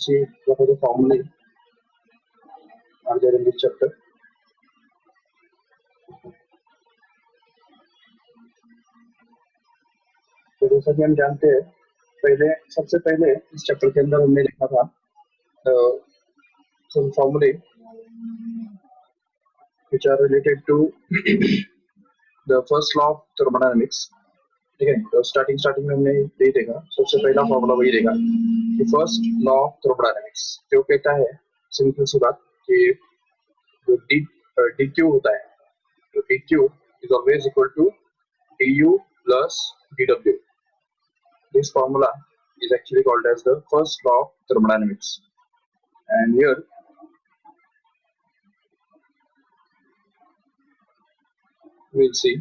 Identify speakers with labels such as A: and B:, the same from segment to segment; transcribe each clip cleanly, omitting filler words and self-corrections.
A: see what are the formulae are there in this chapter. तो जैसा कि हम जानते हैं, सबसे पहले इस चैप्टर के अंदर हमने लिखा था some formulae which are related to the first law of thermodynamics. ठीक है, तो स्टार्टिंग में हमने यही देखा, सबसे पहला फॉर्मूला वही देखा कि फर्स्ट लॉ ऑफ थर्मोडायनामिक्स जो कहता है सिंपल सी बात कि जो dq होता है, तो dq is always equal to du plus dw. This formula is actually called as the first law of thermodynamics, and here we'll see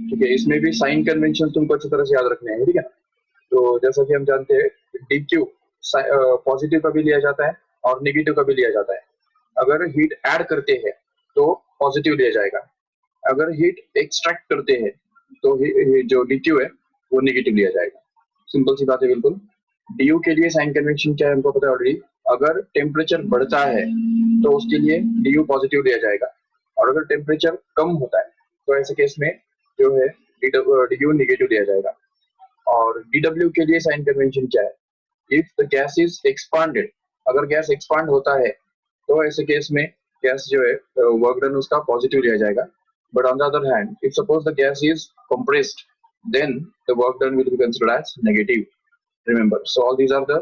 A: ठीक है, इसमें भी साइन कन्वेंशन तुमको अच्छी तरह से याद रखने हैं, ठीक है। तो जैसा कि हम जानते हैं dq पॉजिटिव का भी लिया जाता है और नेगेटिव का भी लिया जाता है। अगर हीट ऐड करते हैं तो पॉजिटिव लिया जाएगा, अगर हीट एक्सट्रैक्ट करते हैं तो जो dq है वो नेगेटिव लिया जाएगा। सिंपल सी बात है बिल्कुल। du के लिए साइन कन्वेंशन क्या है हमको पता है ऑलरेडी। अगर टेम्परेचर बढ़ता है तो उसके लिए du पॉजिटिव लिया जाएगा, और अगर टेम्परेचर कम होता है तो ऐसे केस में जो है du नेगेटिव लिया जाएगा। और dw के लिए साइन कन्वेंशन क्या है? If the gas is expanded, अगर गैस एक्सपांड होता है तो ऐसे केस में गैस जो है वर्क डन उसका पॉजिटिव लिया जाएगा। But on the other hand if suppose the gas is compressed then the work done will be considered as negative. Remember, so all these are the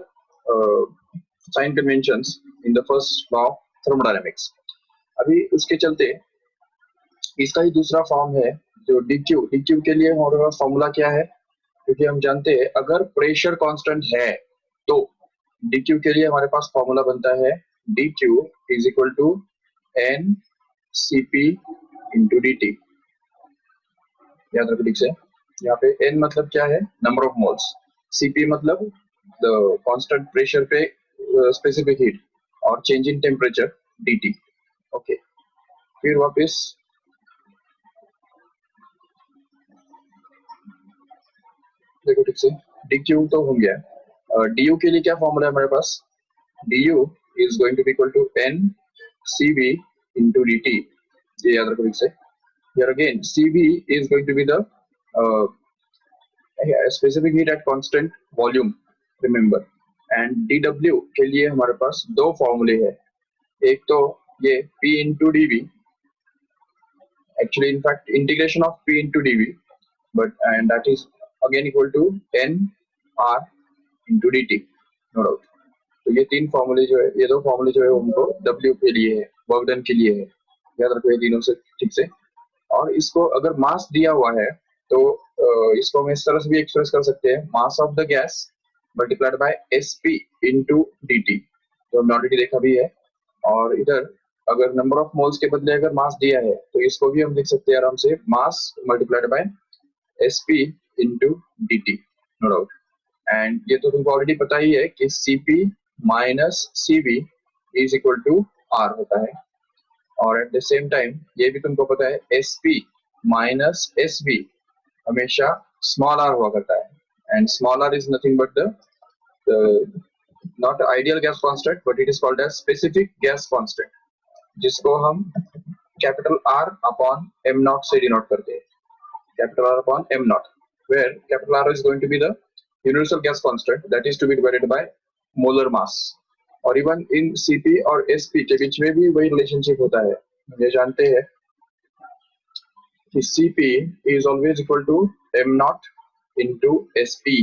A: sign conventions in the first law of thermodynamics. अभी उसके चलते इसका ही दूसरा form है जो dq के लिए हमारे पास फॉर्मूला क्या है, क्योंकि हम जानते हैं अगर प्रेशर कांस्टेंट है तो dq के लिए हमारे पास फॉर्मूला बनता है dq is equal to n cp into dt। याद रखो ठीक से, यहाँ पे n मतलब क्या है, नंबर ऑफ मोल्स, cp मतलब द कांस्टेंट प्रेशर पे स्पेसिफिक हीट, और change in temperature dt। Okay, फिर वापस देखो ठीक से, dq तो हो गया। du के लिए क्या फॉर्मूला है हमारे पास, du is going to be equal to n cv into dt। ये याद रखो ठीक से। Here again cv is going to be the specific heat at constant volume, remember, and dw के लिए हमारे पास दो फॉर्मूले हैं। एक तो ये p into dv, actually in fact integration of p into dv, but and that is again equal to n r into dt, no doubt। तो ये तीन फॉर्मूले जो है, ये दो फॉर्मूले जो है उनको w के लिए है, वर्क डन के लिए है, याद रखो ये तीनों से ठीक से। और इसको अगर मास दिया हुआ है तो इसको हम इस तरह से भी एक्सप्रेस कर सकते हैं, mass of the gas multiplied by sp into dt, जो हमने ऑलरेडी देखा भी है। और इधर अगर नंबर ऑफ मोल्स के बदले अगर मास दिया है तो इसको भी हम लिख सकते हैं आराम से, mass multiplied by sp into dt, no doubt. And ये तो तुमको ऑलरेडी पता ही है कि cp minus cv is equal to r होता है, और एट द सेम टाइम ये भी तुमको पता है sp माइनस sv हमेशा स्मॉल r हुआ करता है, and small r is nothing but the not ideal gas constant but it is called as specific gas constant, जिसको हम capital R upon m not से डिनोट करते हैं, capital R upon m not, where capital R is going to be the universal gas constant that is to be divided by molar mass। और even in cp और sp के बीच में भी वही relationship होता है। ये जानते हैं कि cp is always equal to m naught into sp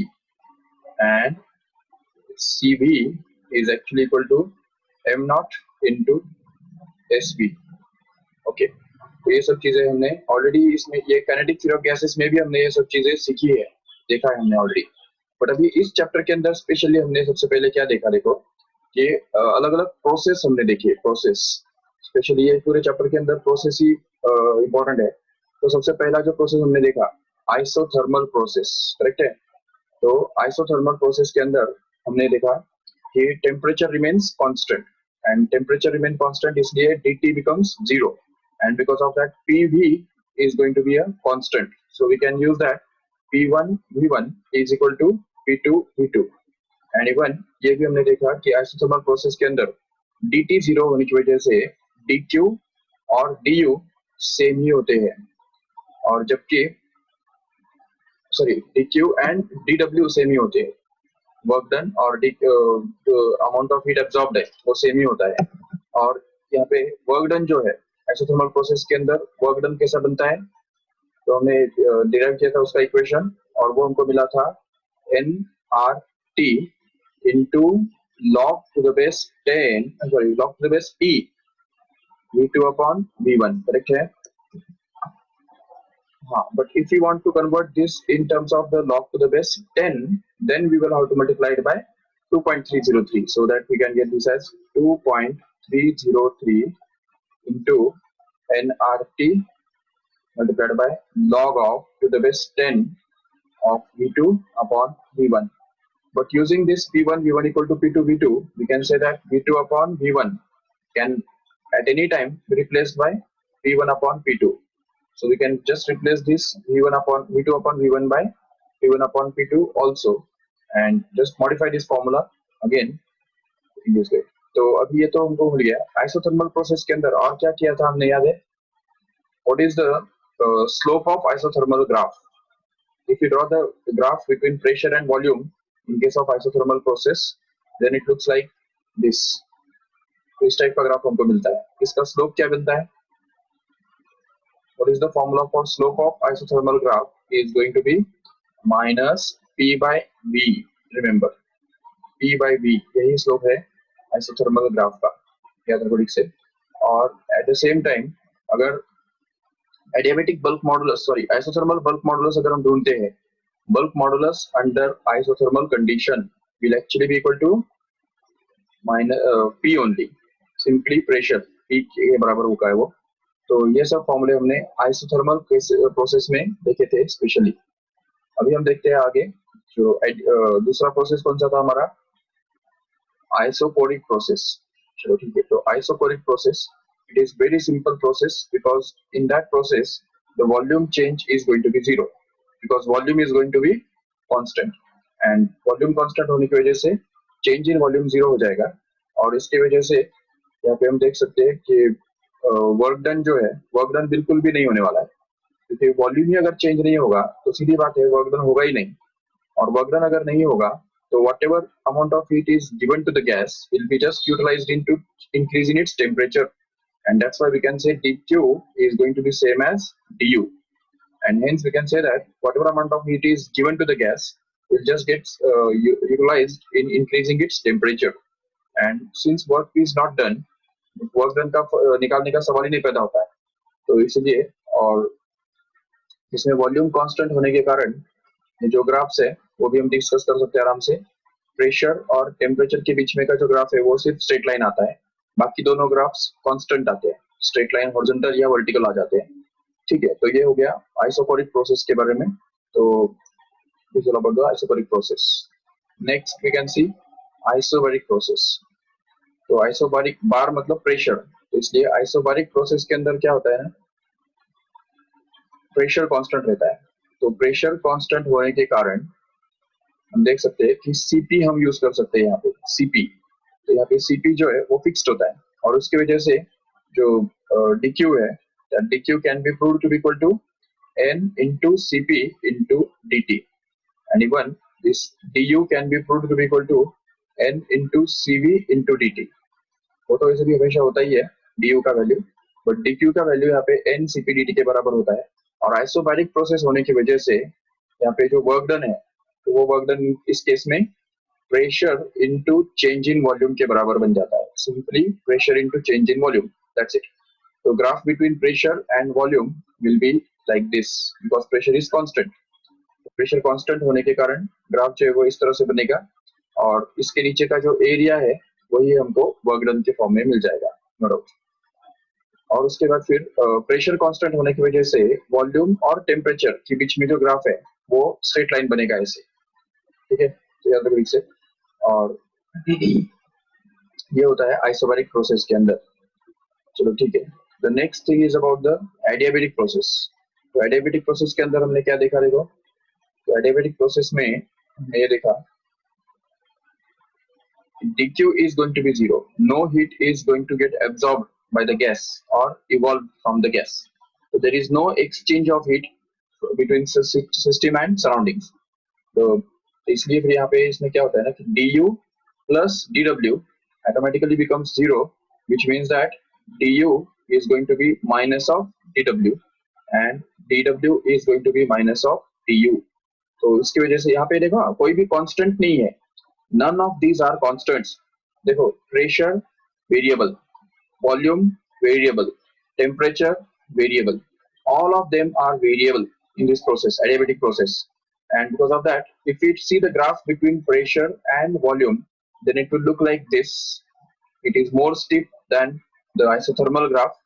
A: and cv is actually equal to m naught into sp। Okay, तो ये सब चीजें हमने ऑलरेडी इसमें, ये काइनेटिक थ्योरी ऑफ गैसेस में भी हमने ये सब चीजें सीखी है, देखा है हमने ऑलरेडी। बट अभी इस चैप्टर के अंदर स्पेशली हमने सबसे पहले क्या देखा, देखो कि अलग अलग प्रोसेस हमने देखी है, प्रोसेस, स्पेशली ये पूरे चैप्टर के अंदर प्रोसेस ही इम्पोर्टेंट है। तो सबसे पहला जो प्रोसेस हमने देखा आइसोथर्मल प्रोसेस, करेक्ट है। तो आइसोथर्मल प्रोसेस के अंदर हमने देखा कि temperature remains constant, and temperature remain constant इसलिए dt becomes 0, and because of that PV is going to be a constant, so we can use that P1 V1 is equal to P2 V2, and even ये भी हमने देखा कि isothermal process के अंदर dt zero होने की वजह से dq और du सेम ही होते हैं, और जबकि sorry dq and dw same ही होते हैं, वर्क डन और जो अमाउंट ऑफ हीट एब्जॉर्ब्ड है वो सेम ही होता है। और यहाँ पे वर्क डन जो है आइसोथर्मल प्रोसेस के अंदर वर्क डन कैसा बनता है, तो हमने डिराइव किया था उसका इक्वेशन, और वो हमको मिला था N R T into log to the base 10 sorry log to the base e v2 upon v1, correct है। हाँ, but if you want to convert this in terms of the log to the base 10, then we will have to multiply it by 2.303, so that we can get this as 2.303 into nRT multiplied by log of to the base 10 of v2 upon v1. But using this p1 v1 equal to p2 v2, we can say that v2 upon v1 can at any time be replaced by p1 upon p2. So we can just replace this v1 upon v2 upon v1 by p1 upon p2 also, and just modify this formula again in this way. तो अभी ये तो हमको मिल गया। Isothermal process के अंदर और क्या किया था हमने, याद है? What is the slope of isothermal graph? If you draw the graph between pressure and volume in case of isothermal process, then it looks like this. इस टाइप का ग्राफ हमको मिलता है। इसका स्लोप क्या बनता है? What is the formula for slope of isothermal graph? Is going to be minus p by v. Remember, p by v यही स्लोप है isothermal ग्राफ का, याद रखो ठीक से। और at the same time अगर adiabatic bulk modulus sorry isothermal bulk modulus अगर हम ढूंढते हैं, bulk modulus under isothermal condition will actually be equal to minus P only, simply pressure P के बराबर होगा है वो। तो ये सब फॉर्मूले हमने आइसोथर्मल प्रोसेस में देखे थे स्पेशली। अभी हम देखते हैं आगे जो दूसरा प्रोसेस कौन सा था हमारा, आइसोपोरिक प्रोसेस। चलो ठीक है, तो आइसोपोरिक process, it is very simple process because in that process the volume change is going to be zero because volume is going to be constant, and volume constant होने की वजह से change in volume zero हो जाएगा। और इसकी वजह से यहाँ पे हम देख सकते हैं कि वर्क डन जो है वर्क डन बिल्कुल भी नहीं होने वाला है, क्योंकि वॉल्यूम ही अगर चेंज नहीं होगा तो सीधी बात है वर्क डन होगा ही नहीं। और वर्क डन अगर नहीं होगा तो whatever amount of heat is given to the gas will be just utilized into increasing its temperature, and that's why we can say dq is going to be same as du, and hence we can say that whatever amount of heat is given to the gas will just get utilized in increasing its temperature, and since work is not done, work done का निकालने का सवाल ही नहीं पैदा होता है। तो इसलिए और इसमें वॉल्यूम कांस्टेंट होने के कारण ये जो ग्राफ्स है वो भी हम डिस्कस कर सकते हैं आराम से। प्रेशर और टेम्परेचर के बीच में का जो ग्राफ है वो सिर्फ स्ट्रेट लाइन आता है, बाकी दोनों ग्राफ्स कांस्टेंट आते हैं, स्ट्रेट लाइन हॉरिजॉन्टल या वर्टिकल आ जाते हैं। ठीक है, तो ये हो गया आइसोपोरिक प्रोसेस के बारे में। तो this is about the isochoric process. Next we can see isobaric process. तो आइसोबैरिक बार मतलब प्रेशर, तो इसलिए आइसोबैरिक प्रोसेस के अंदर क्या होता है ना, प्रेशर कांस्टेंट रहता है। तो प्रेशर कांस्टेंट होने के कारण हम देख सकते हैं कि सीपी हम यूज कर सकते हैं यहाँ पे सीपी। तो यहाँ पे सीपी जो है वो फिक्स्ड होता है, और उसकी वजह से जो डीक्यू है, d q can be proved to be equal to N into c p into d t, and even this d u can be proved to be equal to N into c v into d t. वो तो वैसे भी हमेशा होता ही है डीयू का value, but DQ का value यहाँ पे एन सीपी डीटी के बराबर होता है। और आइसोबैरिक प्रोसेस होने की वजह से यहाँ पे जो वर्क डन है, तो वो वर्क डन इस केस में pressure into change in volume के बराबर बन जाता है, simply pressure into change in volume, that's it. तो graph between pressure and volume will be like this because pressure is constant. Pressure constant होने के कारण ग्राफ जो है वो इस तरह से बनेगा, और इसके नीचे का जो एरिया है वही हमको वर्क डन के फॉर्म में मिल जाएगा, नो डाउट। और उसके बाद फिर प्रेशर कांस्टेंट होने की वजह से वॉल्यूम और टेम्परेचर के बीच में जो ग्राफ है वो स्ट्रेट लाइन बनेगा ऐसे, ठीक है, तो याद रखो इससे। और ये होता है आइसोबैरिक प्रोसेस के अंदर। चलो ठीक है, the next thing is about the adiabatic process. तो एडियाबैटिक प्रोसेस के अंदर हमने क्या देखा, देखो तो एडियाबैटिक प्रोसेस में हमने ये देखा dq is going to be 0. No heat is going to get absorbed by the gas or evolved from the gas. So there is no exchange of heat between system and surroundings. तो इसलिए फिर यहाँ पे इसमें क्या होता है ना कि du plus dw automatically becomes 0, which means that du is going to be minus of dw and dw is going to be minus of du. तो इसकी वजह से यहाँ पे देखो कोई भी कांस्टेंट नहीं है, none of these are constants. देखो pressure variable, volume variable, temperature variable, all of them are variable in this process, adiabatic process. And because of that, if we see the graph between pressure and volume, then it will look like this. It is more steep than the isothermal graph,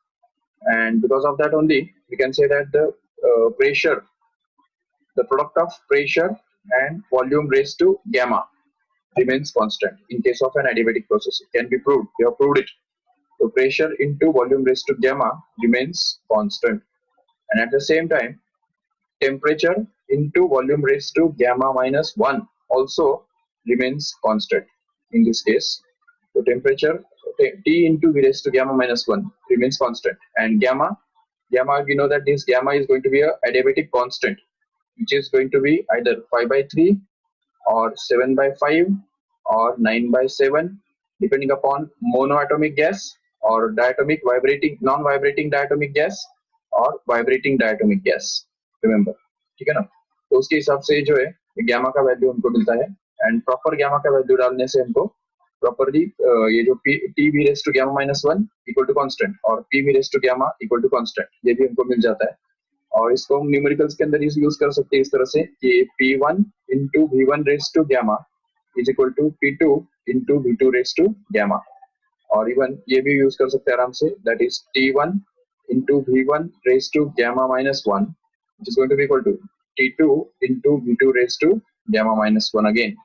A: and because of that only we can say that the pressure, the product of pressure and volume raised to gamma remains constant in case of an adiabatic process. It can be proved. We have proved it. So pressure into volume raised to gamma remains constant, and at the same time temperature into volume raised to gamma minus 1 also remains constant in this case. So temperature T into V raised to gamma minus 1 remains constant, and gamma we know that this gamma is going to be a adiabatic constant, which is going to be either 5 by 3 or 7 by 5 or 9 by 7 depending upon monoatomic gas or diatomic vibrating non-vibrating diatomic gas और vibrating diatomic gas, remember, ठीक है ना. तो उसके हिसाब से जो है गैमा का वैल्यू हमको मिलता है, एंड प्रॉपर गैमा का वैल्यू डालने से हमको प्रॉपरली ये जो T V raise to gamma minus 1 equal to constant और P V raise to gamma equal to constant ये भी हमको मिल जाता है. और इसको हम न्यूमेरिकल्स के अंदर यूज कर सकते हैं इस तरह से कि P1 into V1 raise to gamma is equal to P2 into V2 raise to gamma. और इवन ये भी यूज कर सकते हैं आराम से, that is T1 into V1 raised to gamma minus 1, which is going to be equal to T2 into V2 raised to gamma minus 1 again.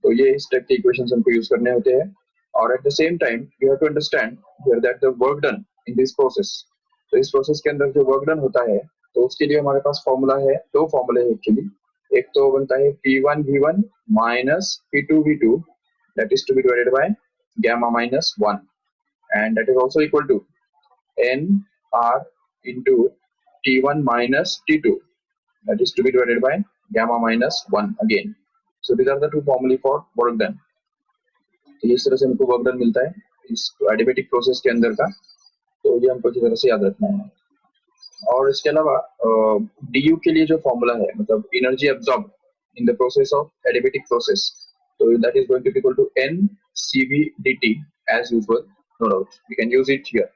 A: तो ये इस टाइप के इक्वेशंस हमको यूज करने होते हैं. और at the same time you have to understand here that the work done in this process, तो इस प्रोसेस के अंदर जो वर्क डन होता है तो उसके लिए हमारे पास फॉर्मूला है, दो फॉर्मूले हैं एक्चुअली. एक तो बनता है P1 V1 minus P2 V2 that is to be divided by gamma minus 1, and that is also equal to n R into T1 minus T2 that is to be divided by gamma minus 1 again. So these are the two formulae for work done. तो इस तरह से हमको work done मिलता है इस adiabatic process के अंदर का, तो ये हमको इस तरह से याद रखना है. और इसके अलावा डी यू के लिए जो फॉर्मूला है, मतलब energy absorb in the process of adiabatic process, तो that is going to be equal to n CV dt as usual, no doubt we can use it here.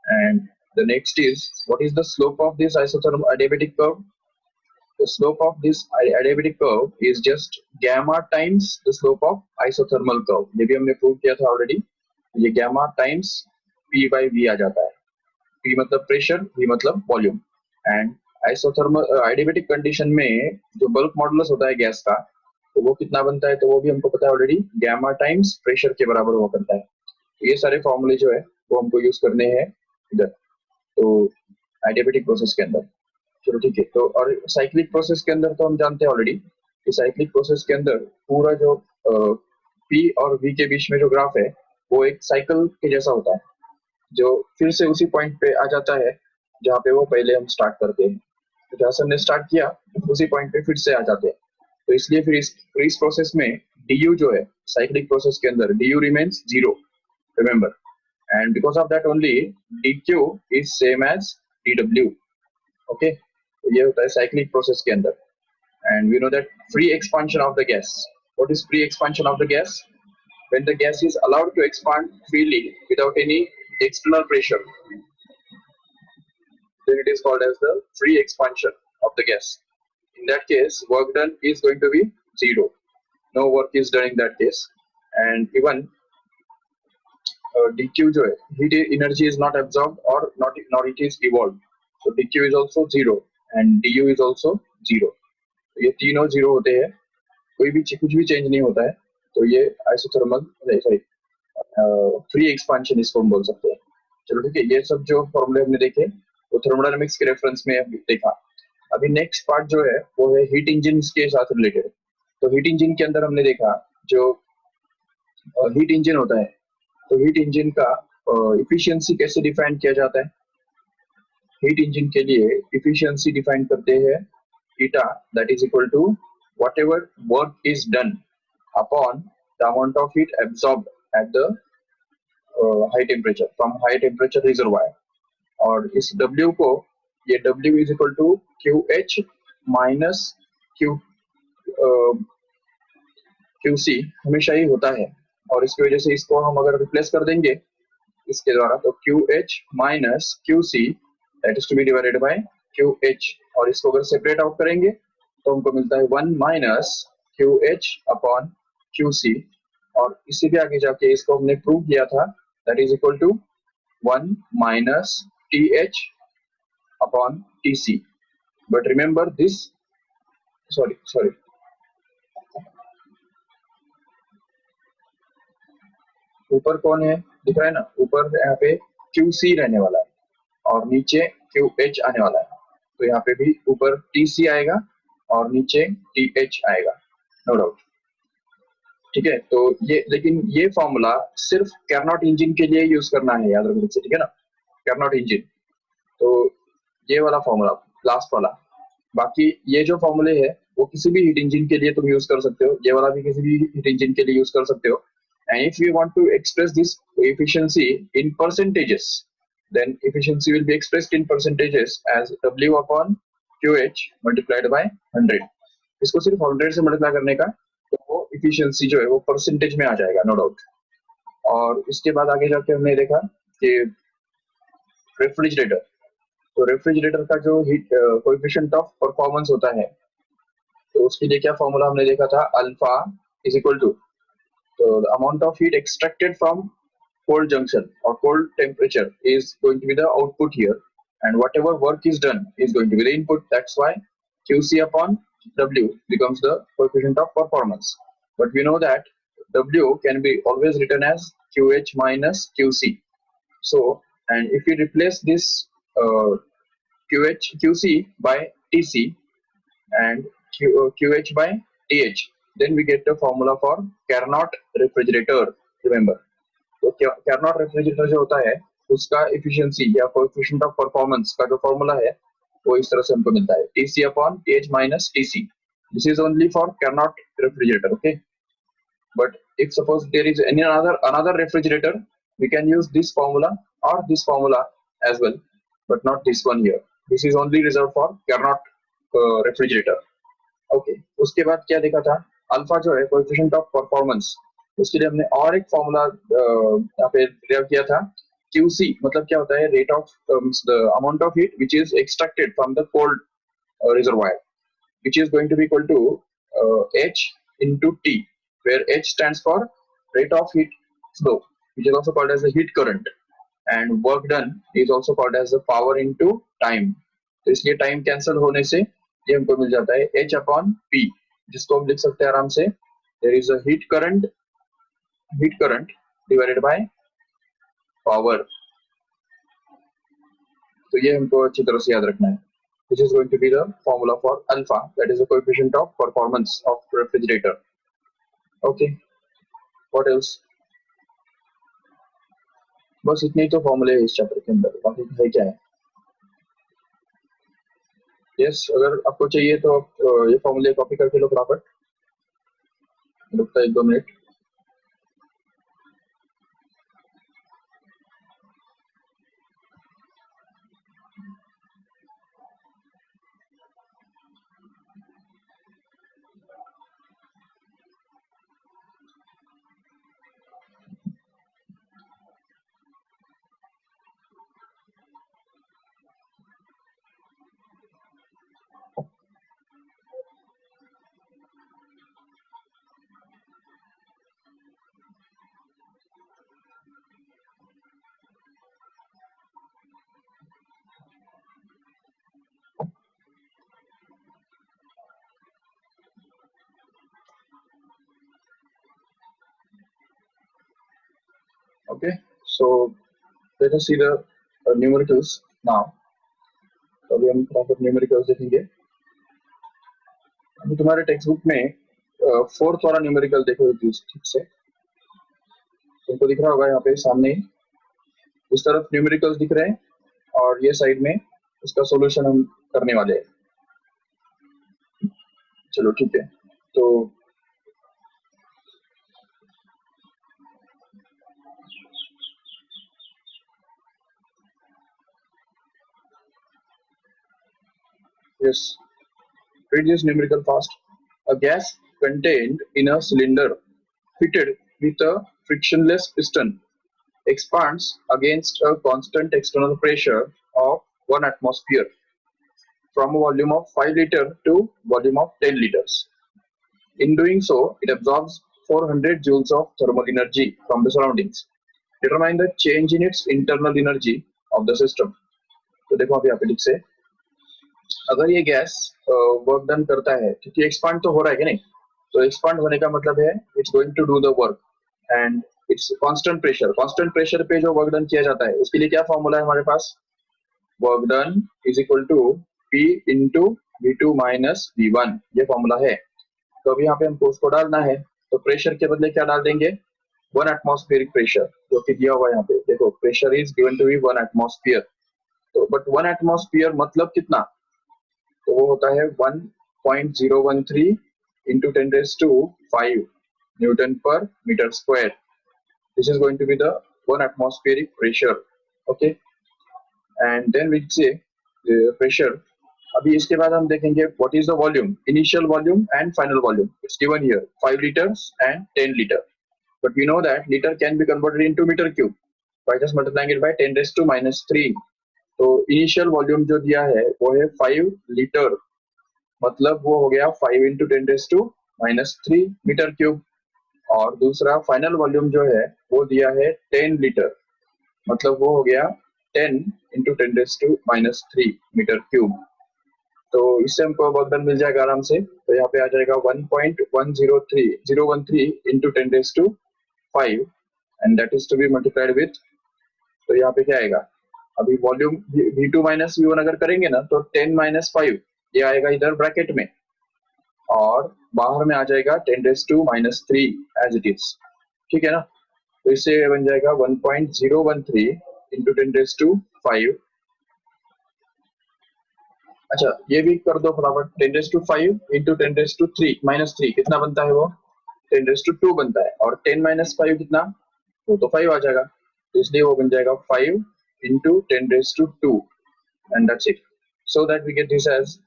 A: And the next is, what is the slope of this isothermal adiabatic curve? The slope of this adiabatic curve is just gamma times the slope of isothermal curve. ये भी हमने prove किया था already. ये gamma times P by V आ जाता है. P मतलब pressure, V मतलब volume. And isothermal adiabatic condition में जो बल्क मॉडुलस होता है गैस का, तो वो कितना बनता है तो वो भी हमको पता है ऑलरेडी, gamma टाइम्स प्रेशर के बराबर हुआ करता है. ये सारे फॉर्मूले जो है वो हमको यूज करने हैं इधर, तो एडियाबेटिक प्रोसेस के अंदर. चलो ठीक है. तो और साइक्लिक प्रोसेस के अंदर तो हम जानते हैं ऑलरेडी कि साइक्लिक प्रोसेस के अंदर पूरा जो P और V के बीच में जो ग्राफ है वो एक साइकिल के जैसा होता है, जो फिर से उसी पॉइंट पे आ जाता है जहाँ पे वो पहले हम स्टार्ट करते हैं. तो जहाँ से हमने स्टार्ट किया उसी पॉइंट पे फिर से आ जाते हैं. तो इसलिए फिर इस प्रोसेस में du जो है साइक्लिक प्रोसेस के अंदर du remains 0, remember. And because of that only dq is same as dw. Okay, तो ये होता है cyclic process के अंदर. And we know that free expansion of the gas. What is free expansion of the gas? When the gas is allowed to expand freely without any external pressure, then it is called as the free expansion of the gas. In that case, work done is going to be 0. No work is done in that case. And even dq जो है heat energy is not absorbed or not nor it is evolved, so dq is also 0 and du is also 0. तो ये तीनों 0 होते हैं, कोई भी कुछ भी चेंज नहीं होता है. तो ये आइसोथर्मल सॉरी फ्री एक्सपांशन इसको हम बोल सकते हैं. चलो ठीक है, ये सब जो फॉर्मूले हमने देखे वो थर्मोडायनामिक्स के रेफरेंस में देखा. अभी नेक्स्ट पार्ट जो है वो है हीट इंजन के साथ रिलेटेड. तो हीट इंजन के अंदर हमने देखा जो हीट इंजन होता है, तो हीट इंजन का इफिशियंसी कैसे डिफाइन किया जाता है? हीट इंजन के लिए इफिशियंसी डिफाइन करते हैं eta, that is equal to whatever work is done upon the amount of heat absorb at the high temperature from high temperature reservoir. और इस W को, ये W is equal to Q H minus Q Q C हमेशा ही होता है। और इसकी वजह से इसको हम अगर रिप्लेस कर देंगे इसके द्वारा, तो Q H minus Q C that is to be divided by Q H. और इसको अगर सेपरेट आउट करेंगे तो हमको मिलता है 1 minus Q H upon Q C. और इससे भी आगे जाके इसको हमने प्रूव किया था, that is equal to 1 minus T H upon T C. But remember this, sorry sorry, ऊपर कौन है दिख रहा है ना, ऊपर यहाँ पे क्यू सी रहने वाला है और नीचे क्यू एच आने वाला है। तो यहाँ पे भी ऊपर टी सी आएगा और नीचे टी एच आएगा, नो डाउट। ठीक है, तो ये, लेकिन ये फॉर्मूला सिर्फ कैरनॉट इंजन के लिए यूज करना है, याद रखो, ठीक है ना, कैरनॉट इंजन। तो ये वाला फॉर्मूला लास्ट वाला, बाकी ये जो फॉर्मूले है वो किसी भी हीट इंजन के लिए तुम यूज कर सकते हो, ये वाला भी किसी भी हीट इंजन के लिए यूज कर सकते हो। And if you want to express this efficiency in percentages, then efficiency will be expressed in percentages as W upon QH multiplied by 100। इसको सिर्फ 100 से मल्टीप्लाई करने का, तो वो इफिशियंसी जो है वो परसेंटेज में आ जाएगा, नो डाउट। और इसके बाद आगे जाके हमने देखा कि रेफ्रिजरेटर, तो रेफ्रिजरेटर का जो हीट कोएफिशिएंट ऑफ परफॉर्मेंस होता है, तो उसके लिए क्या फॉर्मूला हमने देखा था, अल्फा इज इक्वल टू, तो the amount of heat extracted from cold junction or cold temperature is going to be the output here, and whatever work is done is going to be the input. That's why QC upon W becomes the coefficient of performance. But we know that W can be always written as QH minus QC. So, and if we replace this QC by TC and QH by TH, then we get the formula for Carnot refrigerator, remember। तो Carnot refrigerator जो होता है उसका efficiency या coefficient of performance का जो formula है वो इस तरह से हमको मिलता है, TC upon TH minus TC। This is only for Carnot refrigerator, okay? But if suppose there is any another refrigerator, we can use this formula or this formula as well, but not this one here. This is only reserved for Carnot refrigerator। Okay उसके बाद क्या देखा था, alpha जो है coefficient of performance, उसके लिए हमने और एक फॉर्मूला यहाँ पे डिराइव किया था। क्यूसी मतलब क्या होता है, rate of the amount of heat which is extracted from the cold reservoir, which is going to be equal to H into T, where H stands for rate of heat flow, which is also called as the heat current, and work done is also called as the power into time। तो इसलिए time cancel होने से ये हमको मिल जाता है H upon P, जिसको हम लिख सकते हैं आराम से, there is a heat current divided by power. तो ये हमको अच्छी तरह से याद रखना है। This is going to be the formula for alpha, that is the coefficient of performance of refrigerator। Okay, what else? बस इतने ही तो फॉर्मूले है इस चैप्टर के अंदर, बाकी है क्या है। यस, अगर आपको चाहिए तो आप ये फॉर्मूले कॉपी करके लो फटाफट, रुकता है 1-2 minute. Okay, so let us see the numericals now। तो अभी हम फटाफट न्यूमेरिकल्स देखेंगे। अभी तुम्हारे टेक्स्ट बुक में फोर्थ वाला न्यूमेरिकल देखो ठीक से। तुमको दिख रहा होगा यहाँ पे सामने इस तरफ न्यूमेरिकल्स दिख रहे हैं और ये साइड में इसका सॉल्यूशन हम करने वाले हैं। चलो ठीक है, तो yes, read this numerical fast. A gas contained in a cylinder fitted with a frictionless piston expands against a constant external pressure of 1 atmosphere from a volume of 5 liter to volume of 10 liters. In doing so, it absorbs 400 joules of thermal energy from the surroundings. Determine the change in its internal energy of the system. तो देखो अभी आप से अगर ये gas work done करता है, क्योंकि एक्सपांड तो हो रहा है कि नहीं, तो एक्सपांड होने का मतलब है it's going to do the work and it's constant pressure पे जो वर्क डन किया जाता है उसके लिए क्या फॉर्मूला है हमारे पास, work done is equal to P into V2 minus V1, ये फॉर्मूला है। तो अभी यहाँ पे हमको उसको डालना है, तो प्रेशर के बदले क्या डाल देंगे, 1 एटमॉस्फेरिक प्रेशर, जो कि दिया हुआ है यहाँ पे देखो, pressure is given to be 1 atmosphere. तो बट 1 एटमॉस्फेयर मतलब कितना, तो वो होता है 1.013 into 10 raised to 5 Newton per meter square. This is going to be the 1 atmospheric pressure. Okay, and then we say the pressure. अभी इसके बाद हम देखेंगे what is the volume, initial volume and final volume. It's given here 5 liters and 10 liter. But we know that liter can be converted into meter cube by just multiplying it by 10 raised to minus 3. तो initial volume जो दिया है वो है 5 litre, मतलब वो हो गया 5 into 10 raise to minus 3 metre cube. और दूसरा फाइनल वॉल्यूम जो है वो दिया है 10 लीटर, मतलब वो हो गया 10 into 10 raise to minus 3 metre cube. तो इससे हमको वर्क डन मिल जाएगा आराम से। तो यहाँ पे आ जाएगा 1.103013 into 10 raise to 5 and that is to be multiplied with, तो यहाँ पे क्या आएगा, अभी वॉल्यूम V2 माइनस V1 अगर करेंगे ना तो 10 माइनस 5 ये आएगा इधर ब्रैकेट में और बाहर में आ जाएगा 10 raise to minus 3 as it is, ठीक है ना। तो इससे बन जाएगा 1.013 इंटू 10 रेस टू 5। अच्छा ये भी कर दो फटाफट, 10 raise to 5 into 10 raise to 3 minus 3 कितना बनता है वो 10 रेस टू 2 बनता है, और 10 माइनस 5 कितना, वो तो 5 आ जाएगा, तो इसलिए वो बन जाएगा 5 into 10 raised to 2 and that's it. So that we get this as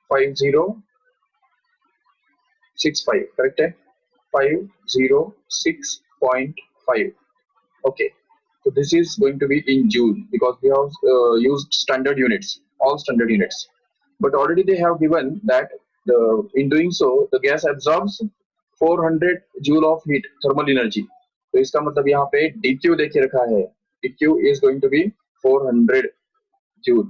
A: 5065, correct है, 506.5. okay, so this is going to be in joule because we have used standard units, all standard units, but already they have given that in doing so the gas absorbs 400 joule of heat thermal energy. तो इसका मतलब यहाँ पे dq देखे रखा है, dq is going to be 400 joule.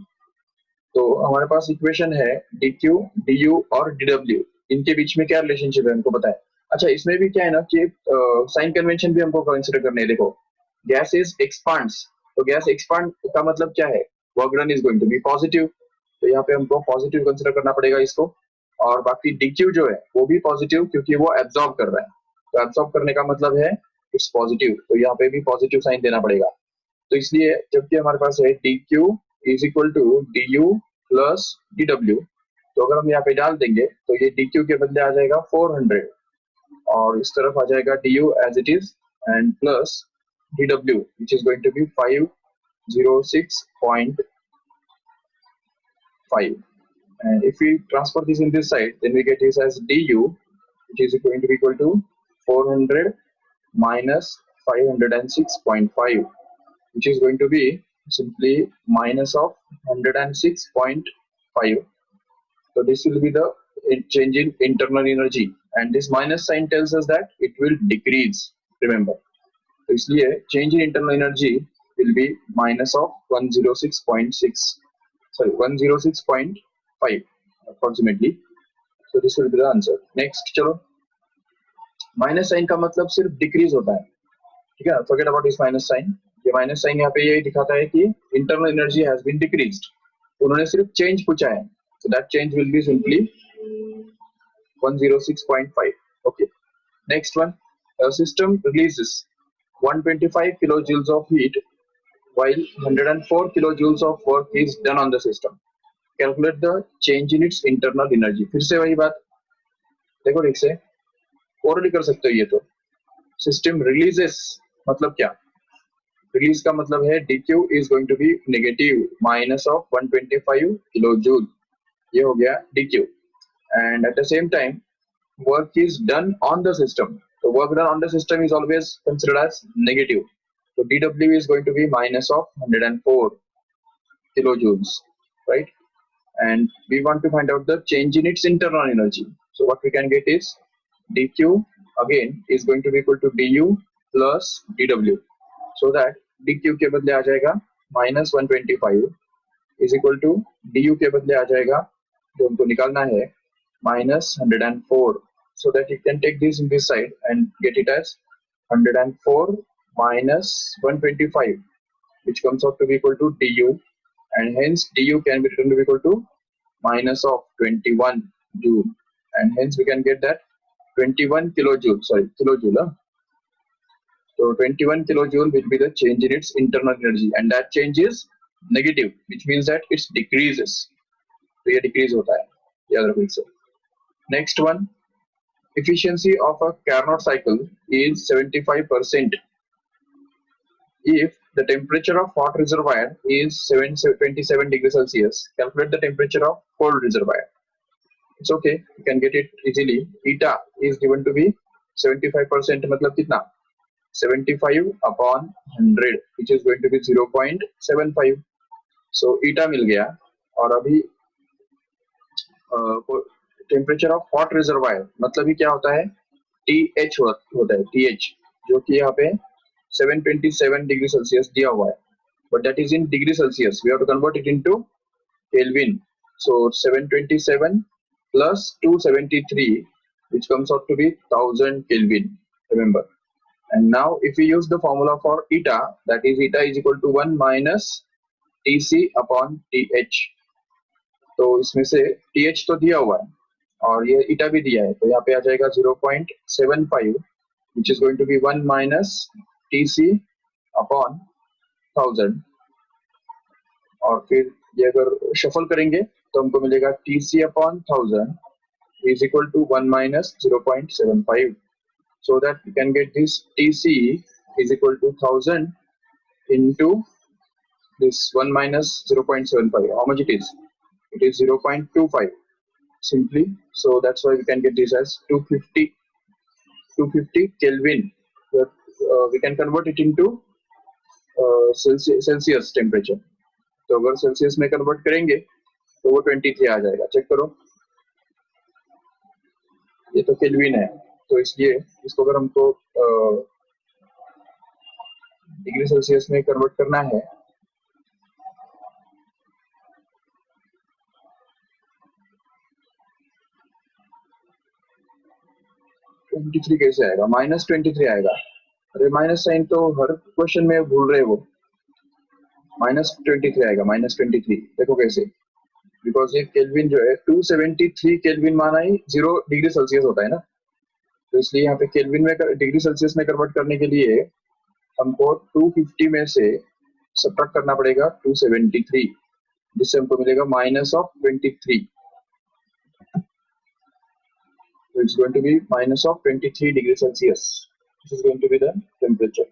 A: तो हमारे पास इक्वेशन है dq, du और dw, इनके बीच में क्या रिलेशनशिप है हमको पता है। अच्छा इसमें भी क्या है ना कि साइन कन्वेंशन भी हमको कंसीडर करने है। देखो गैस इज एक्सपांड्स, तो गैस एक्सपांड का मतलब क्या है, work done is going to be positive, तो यहाँ पे हमको पॉजिटिव कंसीडर करना पड़ेगा इसको। और बाकी dq जो है वो भी पॉजिटिव क्योंकि वो एब्जॉर्ब कर रहा है, तो एब्जॉर्ब करने का मतलब है इट्स पॉजिटिव, तो यहाँ पे भी पॉजिटिव साइन देना पड़ेगा। तो इसलिए जबकि हमारे पास है dq is equal to du plus dw, तो अगर हम यहाँ पे डाल देंगे तो ये dq के बदले आ जाएगा 400 और इस तरफ आ जाएगा du as it is and plus dw which is going to be 506.5, and if we transfer this in this side then we get this as du which is going to be equal to 400 minus 506.5, which is going to be simply minus of 106.5. So this will be the change in internal energy, and this minus sign tells us that it will decrease, remember. So इसलिए change in internal energy will be minus of 106.5 approximately. So this will be the answer. Next चलो, minus sign का मतलब सिर्फ decrease होता है, ठीक है, forget about this minus sign. ये माइनस साइन यहाँ पे ये दिखाता है कि internal energy has been decreased, उन्होंने सिर्फ चेंज पूछा है, so that change will be simply 106.5। Okay next one, system releases 125 kilojoules of heat while 104 kilojoules of work is done on the system. Calculate the change in its internal energy. फिर से वही बात, देखो ठीक से orally कर सकते हो ये तो. System releases मतलब क्या? Release का मतलब है dq is going to be negative minus of 125 kilojoule. ये हो गया dq. And at the same time work is done on the system. So work done on the system is always considered as negative. So dw is going to be minus of 104 kilojoules, right? And we want to find out the change in its internal energy. So what we can get is dq again is going to be equal to du plus dw. So that dq के बदले आ जाएगा minus 125 is equal to du के बदले आ जाएगा जो हमको निकालना है minus 104. So that you can take this in this side and get it as 104 minus 125, which comes out to be equal to du, and hence du can be written to be equal to minus of 21 joule, and hence we can get that 21 kilojoule, sorry kilojoule. So 21 kilojoule will be the change in its internal energy, and that change is negative, which means that it decreases. So ये decrease होता है, याद रखो इसे. Next one, efficiency of a Carnot cycle is 75% if the temperature of hot reservoir is 27 degrees Celsius. Calculate the temperature of cold reservoir. It's okay, you can get it easily. Eta is given to be 75%, मतलब कितना? 75 upon 100, which is going to be 0.75. So eta मिल गया. और अभी temperature of hot reservoir मतलब ही क्या होता है? TH होता है, TH, जो कि यहाँ पे 727 डिग्री सेल्सियस दिया हुआ है, but that is in degree Celsius. We have to convert it into Kelvin. So 727 plus 273, which comes out to be 1000 Kelvin, remember. And now if we use the formula for eta, that is eta is equal to 1 minus Tc upon Th. तो इसमें से TH तो दिया हुआ है और ये eta भी दिया है, तो यहाँ पे आ जाएगा 0.75, which is going to be 1 minus Tc upon 1000. और फिर ये अगर शफल करेंगे तो हमको मिलेगा Tc upon 1000 is equal to 1 minus 0.75. So that we can get this Tc is equal to 1000 into this 1 minus 0.75. How much it is? It is 0.25 simply. So that's why we can get this as 250 Kelvin. But, we can convert it into Celsius temperature. तो अगर Celsius में convert करेंगे तो वो 23 आ जाएगा. Check करो, ये तो केल्विन है, तो इसलिए इसको अगर हमको डिग्री सेल्सियस में कन्वर्ट करना है -23 कैसे आएगा? -23 आएगा. अरे माइनस साइन तो हर क्वेश्चन में भूल रहे हो. -23 आएगा, -23. देखो कैसे, बिकॉज ये केल्विन जो है 273 केल्विन माना ही 0 डिग्री सेल्सियस होता है ना, तो इसलिए यहाँ पे केल्विन में डिग्री सेल्सियस में कन्वर्ट करने के लिए हमको 250 में से सब्ट्रैक्ट करना पड़ेगा 273, जिससे हमको मिलेगा -23. So it's going to be -23 degree Celsius. This is going to be the temperature.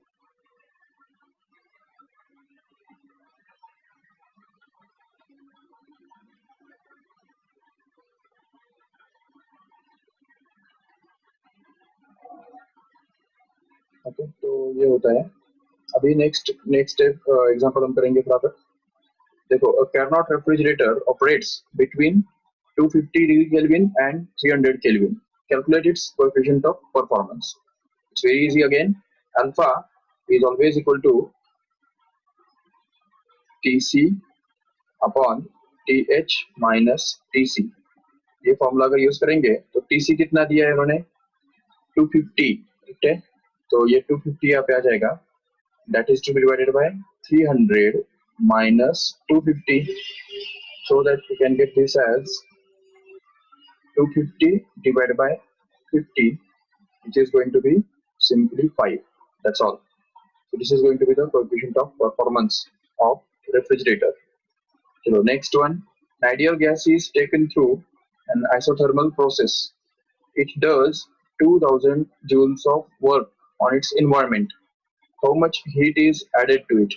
A: Okay, तो ये होता है. अभी नेक्स्ट एग्जांपल हम करेंगे फटाफट. देखो, a Carnot refrigerator operates between 250 degree Kelvin and 300 Kelvin. Calculate its coefficient of performance. It's very easy again. Alpha is always equal to Tc upon Th minus Tc. ये फॉर्मूला अगर use करेंगे तो Tc कितना दिया है इन्होंने? 250, ठीक है. तो ये 250 यहाँ पे आ जाएगा. That is to be divided by 300 minus 250, so that we can get this as 250 divided by 50, which is going to be simply 5. That's all. So this is going to be the coefficient of performance of refrigerator. So next one, ideal gas is taken through an isothermal process. It does 2000 joules of work on its environment. How much heat is added to it?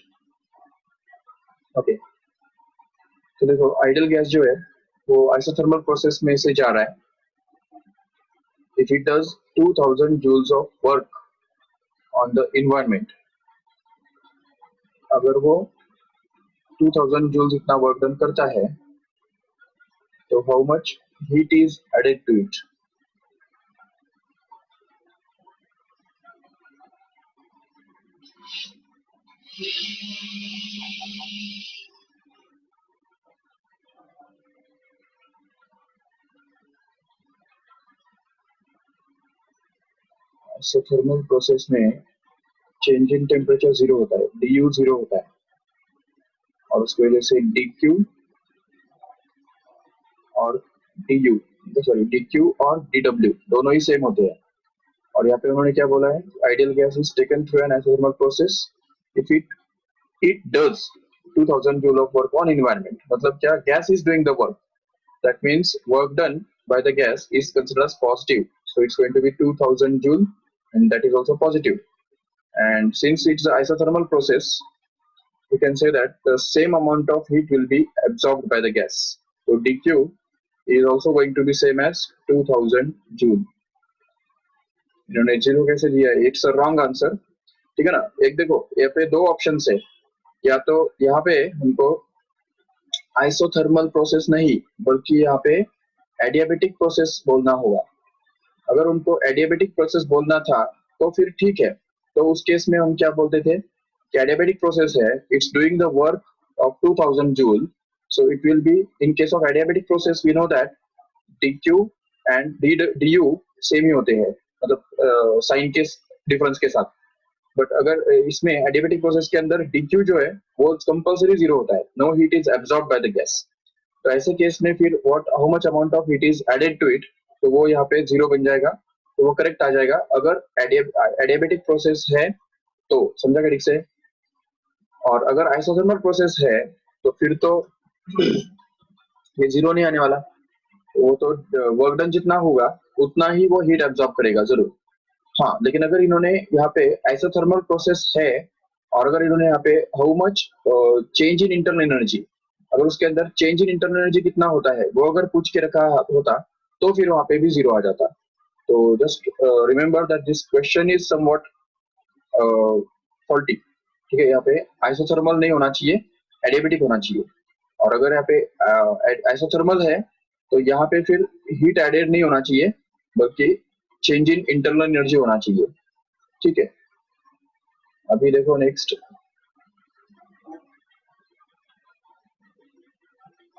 A: Okay, तो देखो ideal gas जो है वो isothermal process में से जा रहा है. If it does 2000 joules of work on the environment, अगर वो 2000 joules इतना वर्क डन करता है तो how much heat is added to it? Isothermal process में चेंज इन टेम्परेचर जीरो होता है, du जीरो होता है, और उसकी वजह से dq और du सॉरी dq और dw दोनों ही सेम होते हैं. और यहाँ पे उन्होंने क्या बोला है, ideal gas is taken through an isothermal process if it does 2000 joule of work on environment. मतलब क्या, gas is doing the work, that means work done by the gas is considered as positive, so it's going to be 2000 joule and that is also positive. And since it's an isothermal process, we can say that the same amount of heat will be absorbed by the gas, so dq is also going to be same as 2000 joule. इन्होंने zero कैसे दिया है, it's a wrong answer. ठीक है ना. एक देखो यहाँ पे दो ऑप्शन है, या तो यहाँ पे हमको आइसोथर्मल प्रोसेस नहीं बल्कि यहाँ पे एडियाबेटिक प्रोसेस बोलना होगा. अगर उनको एडियाबेटिक प्रोसेस बोलना था तो फिर ठीक है, तो उस केस में हम क्या बोलते थे कि एडियाबेटिक प्रोसेस है, it's doing the work of 2000 joule, so it will be in case of adiabatic process we know that dq and du same ही होते हैं, मतलब साइन के डिफरेंस के साथ. बट अगर इसमें एडियाबेटिक प्रोसेस के अंदर dq जो है वो कंपल्सरी जीरो होता है, no heat is absorb by the gas. तो ऐसे केस में फिर what how much amount of heat is added to it, तो वो यहाँ पे जीरो बन जाएगा, तो वो करेक्ट आ जाएगा. अगर एडियाबेटिक प्रोसेस है तो समझा ठीक से, और अगर आइसोथर्मल प्रोसेस है तो फिर तो ये जीरो नहीं आने वाला, वो तो वर्क डन जितना होगा उतना ही वो हीट एब्सॉर्ब करेगा जरूर. हाँ, लेकिन अगर इन्होंने यहाँ पे आइसोथर्मल प्रोसेस है और अगर इन्होंने यहाँ पे how much change in internal energy, अगर उसके अंदर चेंज इन इंटरनल एनर्जी कितना होता है वो अगर पूछ के रखा होता तो फिर वहां पे भी जीरो आ जाता. तो just remember that this question is somewhat faulty. ठीक है, यहाँ पे आइसोथर्मल नहीं होना चाहिए, एडियाबेटिक होना चाहिए. और अगर यहाँ पे आइसोथर्मल है तो यहाँ पे फिर हीट एडेड नहीं होना चाहिए बल्कि चेंज इन इंटरनल एनर्जी होना चाहिए. ठीक है, अभी देखो next.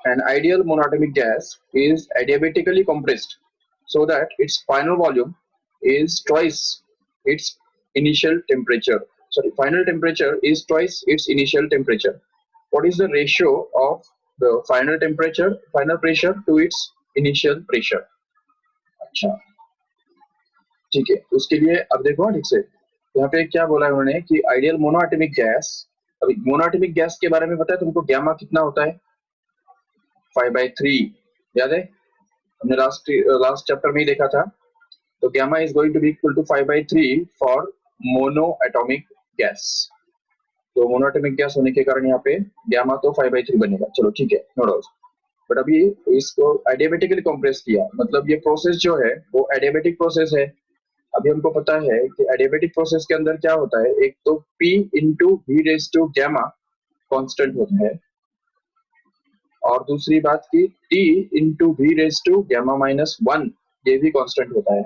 A: An ideal monatomic gas is adiabatically compressed so that its final volume is twice its initial temperature. Sorry, final temperature is twice its initial temperature. What is the ratio of the final temperature, final pressure to its initial pressure? अच्छा, ठीक है. उसके लिए अब देखो ठीक से, यहाँ पे क्या बोला है उन्होंने कि आइडियल मोनोएटॉमिक गैस. अभी मोनोएटॉमिक गैस के बारे में पता है तुमको, गैमा कितना होता है? 5/3. याद है, हमने लास्ट चैप्टर में ही देखा था. तो gamma is going to be equal to 5/3 for monoatomic gas. तो मोनोएटॉमिक गैस होने के कारण यहाँ पे गैमा तो 5/3 बनेगा. चलो ठीक है, नो डाउट. बट अभी इसको एडियाबेटिकली कंप्रेस किया, मतलब ये प्रोसेस जो है वो एडियाबेटिक प्रोसेस है. अभी हमको पता है कि एडियाबेटिक प्रोसेस के अंदर क्या होता है, एक तो P into V raise to gamma constant होता है, और दूसरी बात की T into V raise to gamma -1 ये भी कांस्टेंट होता है.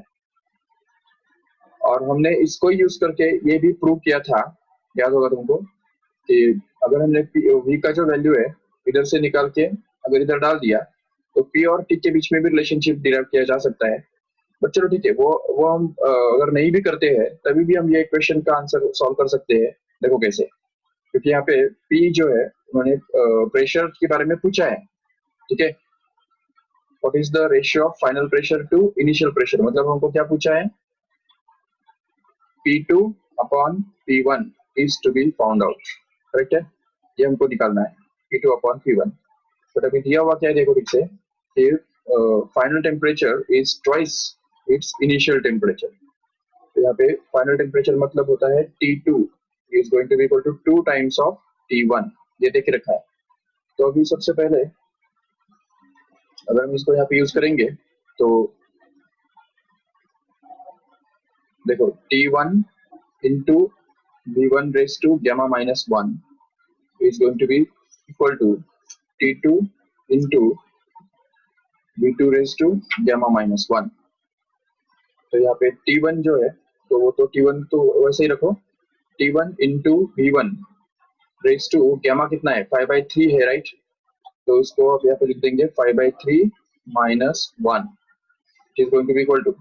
A: और हमने इसको यूज करके ये भी प्रूव किया था, याद होगा तुमको, कि अगर हमने V का जो वैल्यू है इधर से निकाल के अगर इधर डाल दिया तो P और T के बीच में भी रिलेशनशिप डिराइव किया जा सकता है. बट चलो ठीक है, वो हम अगर नहीं भी करते हैं तभी भी हम ये क्वेश्चन का आंसर सॉल्व कर सकते हैं. देखो कैसे, क्योंकि यहाँ पे P जो है उन्होंने प्रेशर के बारे में पूछा है. ठीक है, what is the ratio of final pressure to initial pressure, मतलब हमको क्या पूछा है, P2 upon P1. is to be found out, correct है, ये हमको निकालना है P2 upon P1। बट अभी दिया हुआ क्या है देखो ठीक से, final temperature is twice its initial temperature. तो यहाँ पे फाइनल टेम्परेचर मतलब होता है T2 is going to be equal to 2 times of T1, ये देख रखा है। तो अभी सबसे पहले अगर हम इसको यहाँ पे यूज करेंगे तो देखो T1 into V1 raised to gamma minus 1 is going to be equal to T2 into V2 raised to gamma minus 1। तो यहाँ पे T1 जो है तो वो तो T1 तो वैसे ही रखो, T1 into V1 raised to gamma कितना है 5/3 है राइट। तो इसको अब यहाँ पे लिख देंगे 5/3 minus 1 which is going to be equal to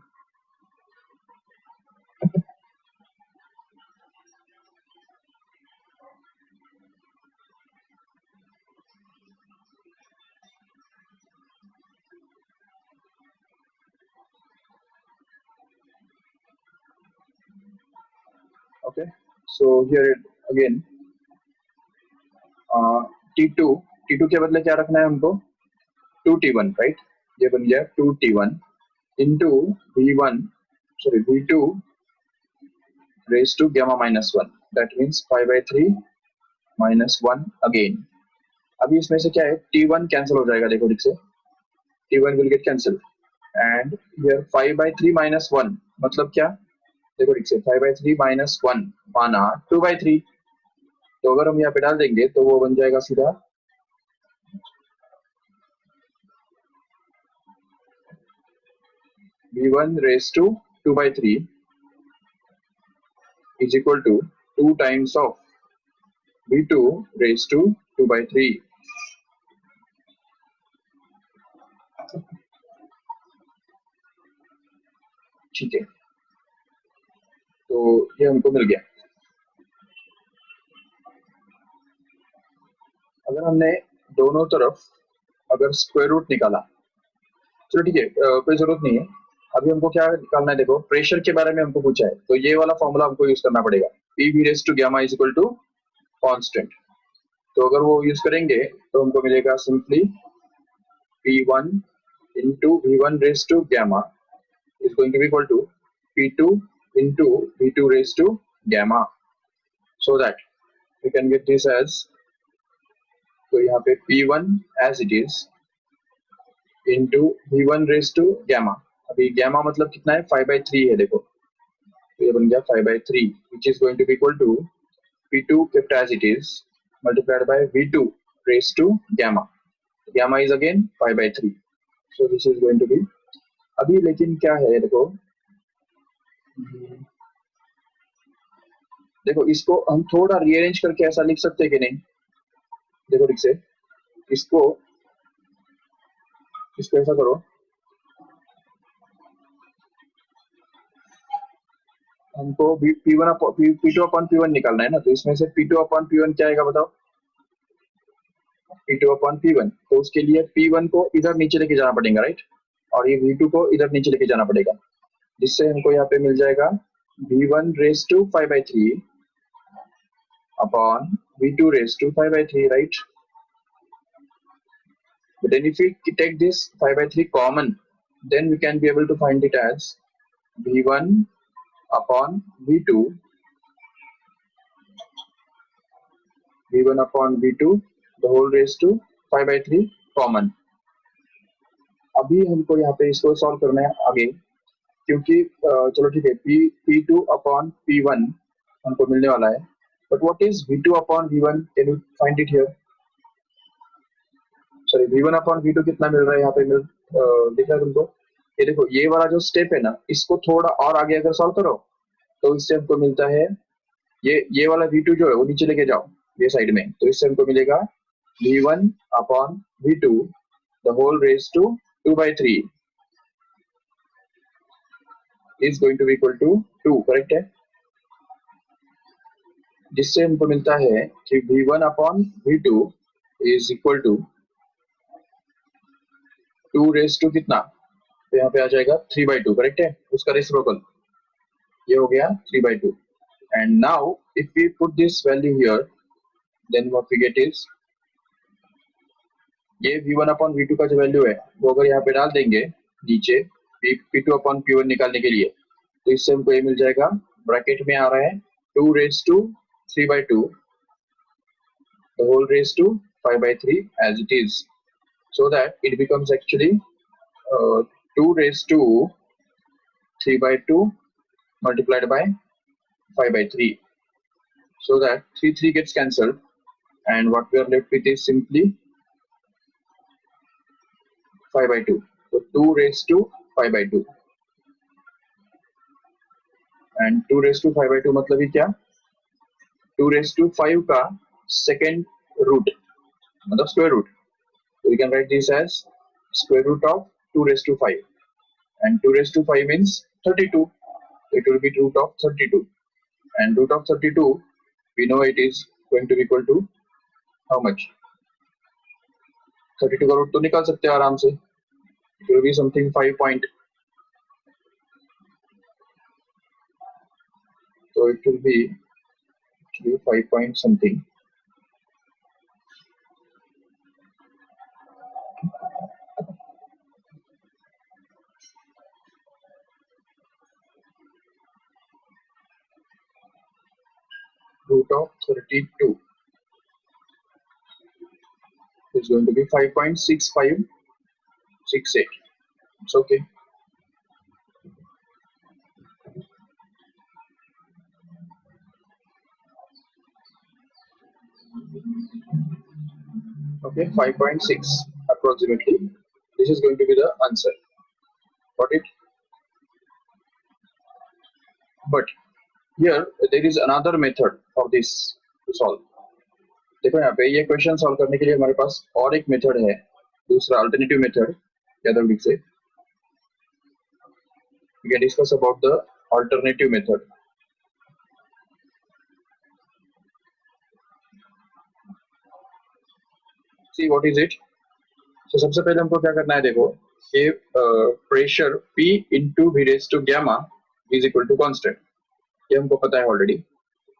A: okay, so here it again T2 के बदले क्या रखना है हमको 2T1 राइट, ये बन गया 2T1 into V1 sorry V2 raised to gamma minus 1 that means 5/3 minus 1 again। अभी इसमें से क्या है T1 कैंसिल हो जाएगा देखो ठीक से, T1 will get cancelled and here 5/3 minus 1 मतलब क्या देखो ठीक से 5/3 minus 1 माना 2/3। तो अगर हम यहाँ पे डाल देंगे तो वो बन जाएगा सीधा V1 raised to 2/3 is equal to 2 times of V2 raised to 2/3। ठीक है, तो ये हमको मिल गया। अगर हमने दोनों तरफ अगर स्क्वायर रूट निकाला, चलो ठीक है कोई जरूरत नहीं है, अभी हमको क्या निकालना है देखो प्रेशर के बारे में हमको पूछा है तो ये वाला फॉर्मूला हमको यूज करना पड़ेगा PV raised to gamma is equal to constant। तो अगर वो यूज करेंगे तो हमको मिलेगा simply P1 into V1 raised to gamma is going to be equal to P2 into V2 raised to gamma, so that we can get this as, तो यहाँ पे P1 as it is into V1 raised to gamma, अभी gamma मतलब कितना है 5/3 है देखो, तो ये बन गया 5/3 which is going to be equal to P2 kept as it is multiplied by V2 raised to gamma, gamma is again 5/3, so this is going to be, अभी लेकिन क्या है देखो देखो इसको हम थोड़ा रीअरेंज करके ऐसा लिख सकते हैं कि नहीं, देखो ठीक से इसको ऐसा करो, हमको P2 अपॉन P1 निकालना है ना, तो इसमें से P2 अपॉन P1 क्या आएगा बताओ, P2 अपॉन P1, तो उसके लिए P1 को इधर नीचे लेके जाना पड़ेगा राइट, और ये V2 को इधर नीचे लेके जाना पड़ेगा, जिससे हमको यहाँ पे मिल जाएगा V1 raised to 5/3 upon V2 raised to 5/3 right। But then if we take this 5/3 common, then we can be able to find it as V1 upon V2 the whole raised to 5/3 common। अभी हमको यहाँ पे इसको solve करना है आगे, क्योंकि चलो ठीक है P2 upon P1 हमको मिलने वाला है, but what is V2 upon V1, can you find it here, sorry V1 upon V2 कितना मिल रहा है यहाँ पे दिख रहा है तुमको, ये देखो ये वाला जो स्टेप है ना इसको थोड़ा और आगे अगर सॉल्व करो तो इससे हमको मिलता है ये वाला V2 जो है वो नीचे लेके जाओ ये साइड में, तो इससे हमको मिलेगा V1 upon V2 the whole raised to 2/3 is going to be equal to 2, correct है, जिससे हमको मिलता है कि V1 upon V2 is equal to 2 raised to कितना, तो यहाँ पे आ जाएगा 3/2, करेक्ट है, उसका रेसिप्रोकल ये हो गया 3/2। And now if we put this value here, then what we get is ये v1 upon v2 का जो वैल्यू है वो अगर यहाँ पे डाल देंगे नीचे p2 upon p1 निकालने के लिए, तो इससे हमको ये मिल जाएगा, ब्रैकेट में आ रहा है 2 raised to 3/2 the whole raised to 5/3 as it is, so that it becomes actually 2 raised to 3/2 multiplied by 5/3, so that 3 gets cancelled, and what we are left with is simply 5/2. So 2 raised to 5/2, and 2 raised to 5/2 मतलब ही क्या, 2 raised to 5 का second root मतलब square root, so we can write this as square root of 2 raised to 5, and 2 raised to 5 means 32, it will be root of 32, and root of 32 we know it is going to be equal to how much, 32 का root तो निकाल सकते हैं आराम से, it will be something 5 point, so it will be actually 5 point something, root of 32 is going to be 5.6568. It's okay. Okay, 5.6 approximately. This is going to be the answer. Got it? But here there is another method for this to solve. देखो यहाँ पे ये question solve करने के लिए हमारे पास और एक मेथड है, दूसरा अल्टरनेटिव मेथड, या तो लिख से we can discuss about the alternative method. See what is it? So सबसे पहले हमको क्या करना है, देखो ये pressure P into V raised to gamma is equal to constant, ये हमको पता है already,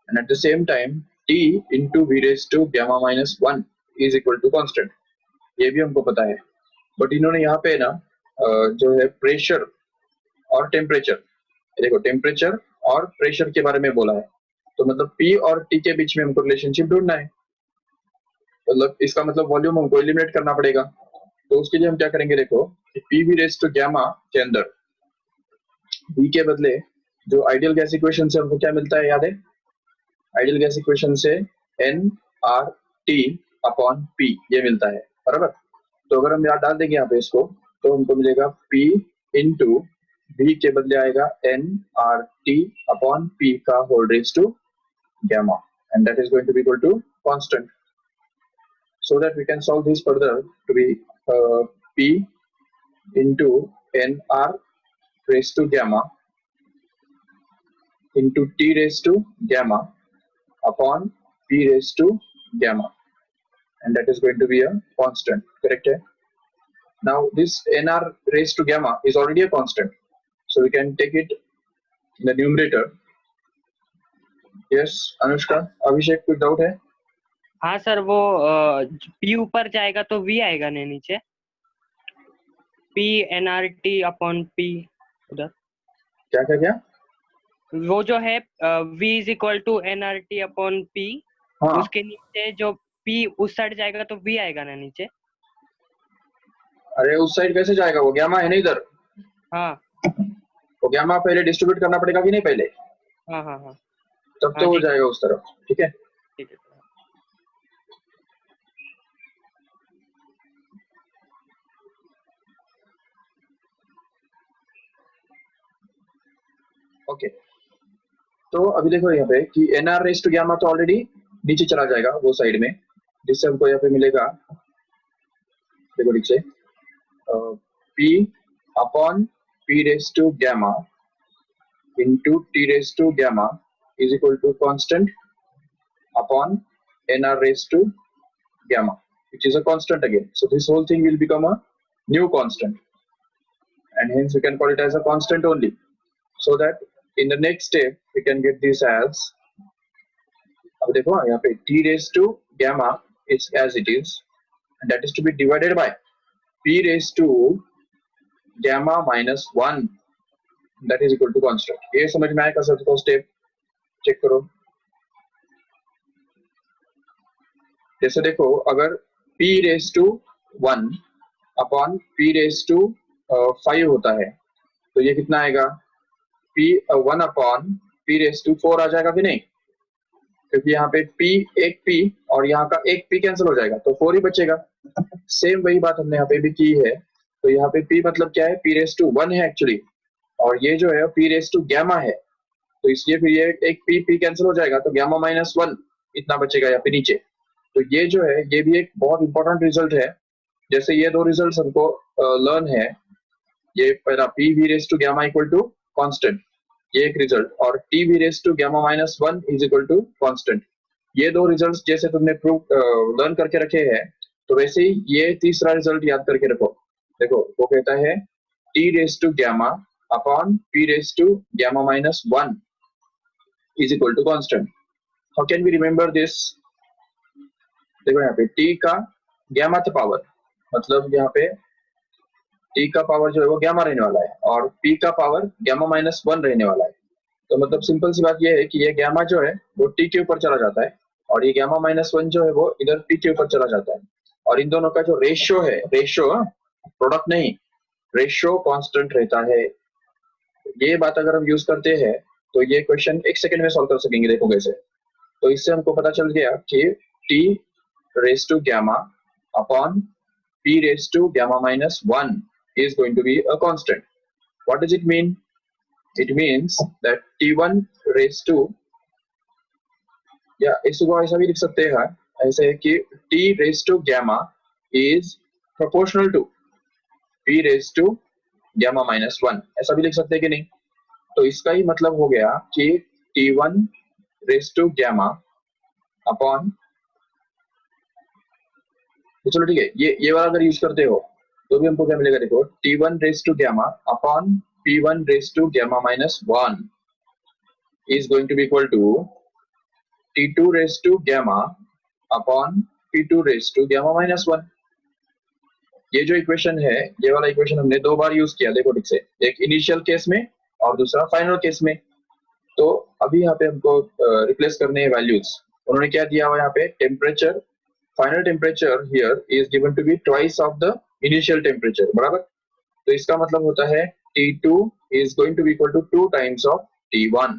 A: and at the same time T into V raised to gamma minus 1 is equal to constant, ये भी हमको पता है, बट इन्होंने यहाँ पे ना जो है प्रेशर और टेम्परेचर, देखो टेम्परेचर और प्रेशर के बारे में बोला है, तो मतलब P और T के बीच में हमको रिलेशनशिप ढूंढना है, मतलब इसका मतलब वॉल्यूम हमको एलिमिनेट करना पड़ेगा, तो उसके लिए हम क्या करेंगे, देखो P V raised to gamma के अंदर V के बदले जो आइडियल गैस इक्वेशन से हमको क्या मिलता है, याद है, आइडियल गैस इक्वेशन से nRT अपॉन P ये मिलता है, बराबर, तो अगर हम यहाँ डाल देंगे यहाँ पे इसको, तो हमको मिलेगा P इंटू V के बदले आएगा nRT अपॉन P का whole raise to gamma, and that is going to be equal to constant, so that we can solve this further to be P into nR raised to gamma into T raised to gamma upon P raised to gamma, and that is going to be a constant, correct है? Now this nR raised to gamma is already a constant, so we can take it in the numerator. Yes, Anushka, Abhishek, कोई doubt है?
B: हाँ sir, वो P ऊपर जाएगा तो V आएगा ना नीचे, P nRT अपॉन P उधर
A: क्या क्या क्या,
B: वो जो है V is equal to nRT upon P,
A: हाँ
B: उसके नीचे जो P उस साइड जाएगा तो V आएगा ना नीचे,
A: अरे उस साइड कैसे जाएगा, वो gamma है ना इधर,
B: हाँ
A: वो gamma पहले डिस्ट्रीब्यूट करना पड़ेगा कि नहीं पहले,
B: हाँ हाँ हाँ
A: तब तो हो जाएगा उस तरफ, ठीक है?
B: ठीक है।
A: ओके, तो अभी देखो यहाँ पे कि nR रेज टू gamma तो ऑलरेडी नीचे चला जाएगा वो साइड में, जिससे हमको यहाँ पे मिलेगा, देखो नीचे P upon P raise to gamma into T raised to gamma is equal to constant upon nR raised to gamma, which is a constant again. So this whole thing will become a new constant, and hence we can call it as a constant only, so that in the next step we can get this as अब देखो यहाँ पे t raised to gamma is as it is, and that is to be divided by p raised to gamma minus 1, that is equal to constant. ये समझ में आया का सबको स्टेप चेक करो। जैसे देखो अगर p raised to 1 upon p raised to 5 होता है तो ये कितना आएगा, p 1 upon p raised to 4 आ जाएगा कि नहीं, क्योंकि यहाँ पे p एक p और यहाँ का एक p कैंसिल हो जाएगा तो 4 ही बचेगा। सेम वही बात हमने यहाँ पे भी की है। तो यहाँ पे p मतलब क्या है, p raised to 1 है एक्चुअली, और ये जो है p raised to gamma है, तो इसलिए फिर ये एक p कैंसिल हो जाएगा तो gamma माइनस 1 इतना बचेगा यहाँ पे नीचे। तो ये जो है ये भी एक बहुत इंपॉर्टेंट रिजल्ट है। जैसे ये दो रिजल्ट हमको लर्न है, ये पहला p v raised to gamma equal to constant, ये एक रिजल्ट, और t v raised to gamma माइनस 1 इज इक्वल टू कॉन्स्टेंट। ये दो रिजल्ट्स जैसे तुमने प्रूव लर्न करके रखे हैं, तो वैसे ही ये तीसरा रिजल्ट याद करके रखो। देखो वो कहता है t raised to gamma upon p raised to gamma minus 1 is equal to constant. How can we remember this? देखो यहाँ पे t का gammath पावर, मतलब यहाँ पे t का पावर जो है वो gamma रहने वाला है और p का पावर gamma minus 1 रहने वाला है। तो मतलब सिंपल सी बात ये है कि ये gamma जो है वो t के ऊपर चला जाता है और ये gamma minus 1 जो है वो इधर p के ऊपर चला जाता है, और इन दोनों का जो रेशियो है, रेशियो प्रोडक्ट नहीं, रेशियो कांस्टेंट रहता है। ये बात अगर हम यूज करते हैं तो ये क्वेश्चन एक सेकंड में सॉल्व कर सकेंगे। देखो कैसे, तो इससे हमको पता चल गया कि t raised to gamma upon p raised to gamma minus 1 is going to be a constant. What does it mean? It means that t1 raised to, या इसको ऐसा भी लिख सकते हैं ऐसे कि t raised to gamma is proportional to p raised to gamma minus 1, ऐसा भी लिख सकते हैं कि नहीं। तो इसका ही मतलब हो गया कि t1 raised to gamma upon, तो चलो ठीक है, ये वाला अगर यूज करते हो तो भी हमको क्या मिलेगा, देखो t1 raised to gamma upon p1 raised to gamma minus 1 is going to be equal to t2 raised to gamma upon p2 raised to gamma minus 1। ये जो इक्वेशन है, ये वाला इक्वेशन हमने दो बार यूज किया, देखो ठीक से, एक इनिशियल केस में और दूसरा फाइनल केस में। तो अभी यहाँ पे हमको रिप्लेस करने हैं वैल्यूज। उन्होंने क्या दिया हुआ यहाँ पे, temperature, final temperature here is given to be twice of the initial temperature, बराबर। तो इसका मतलब होता है T2 is going to be equal to 2 times of T1।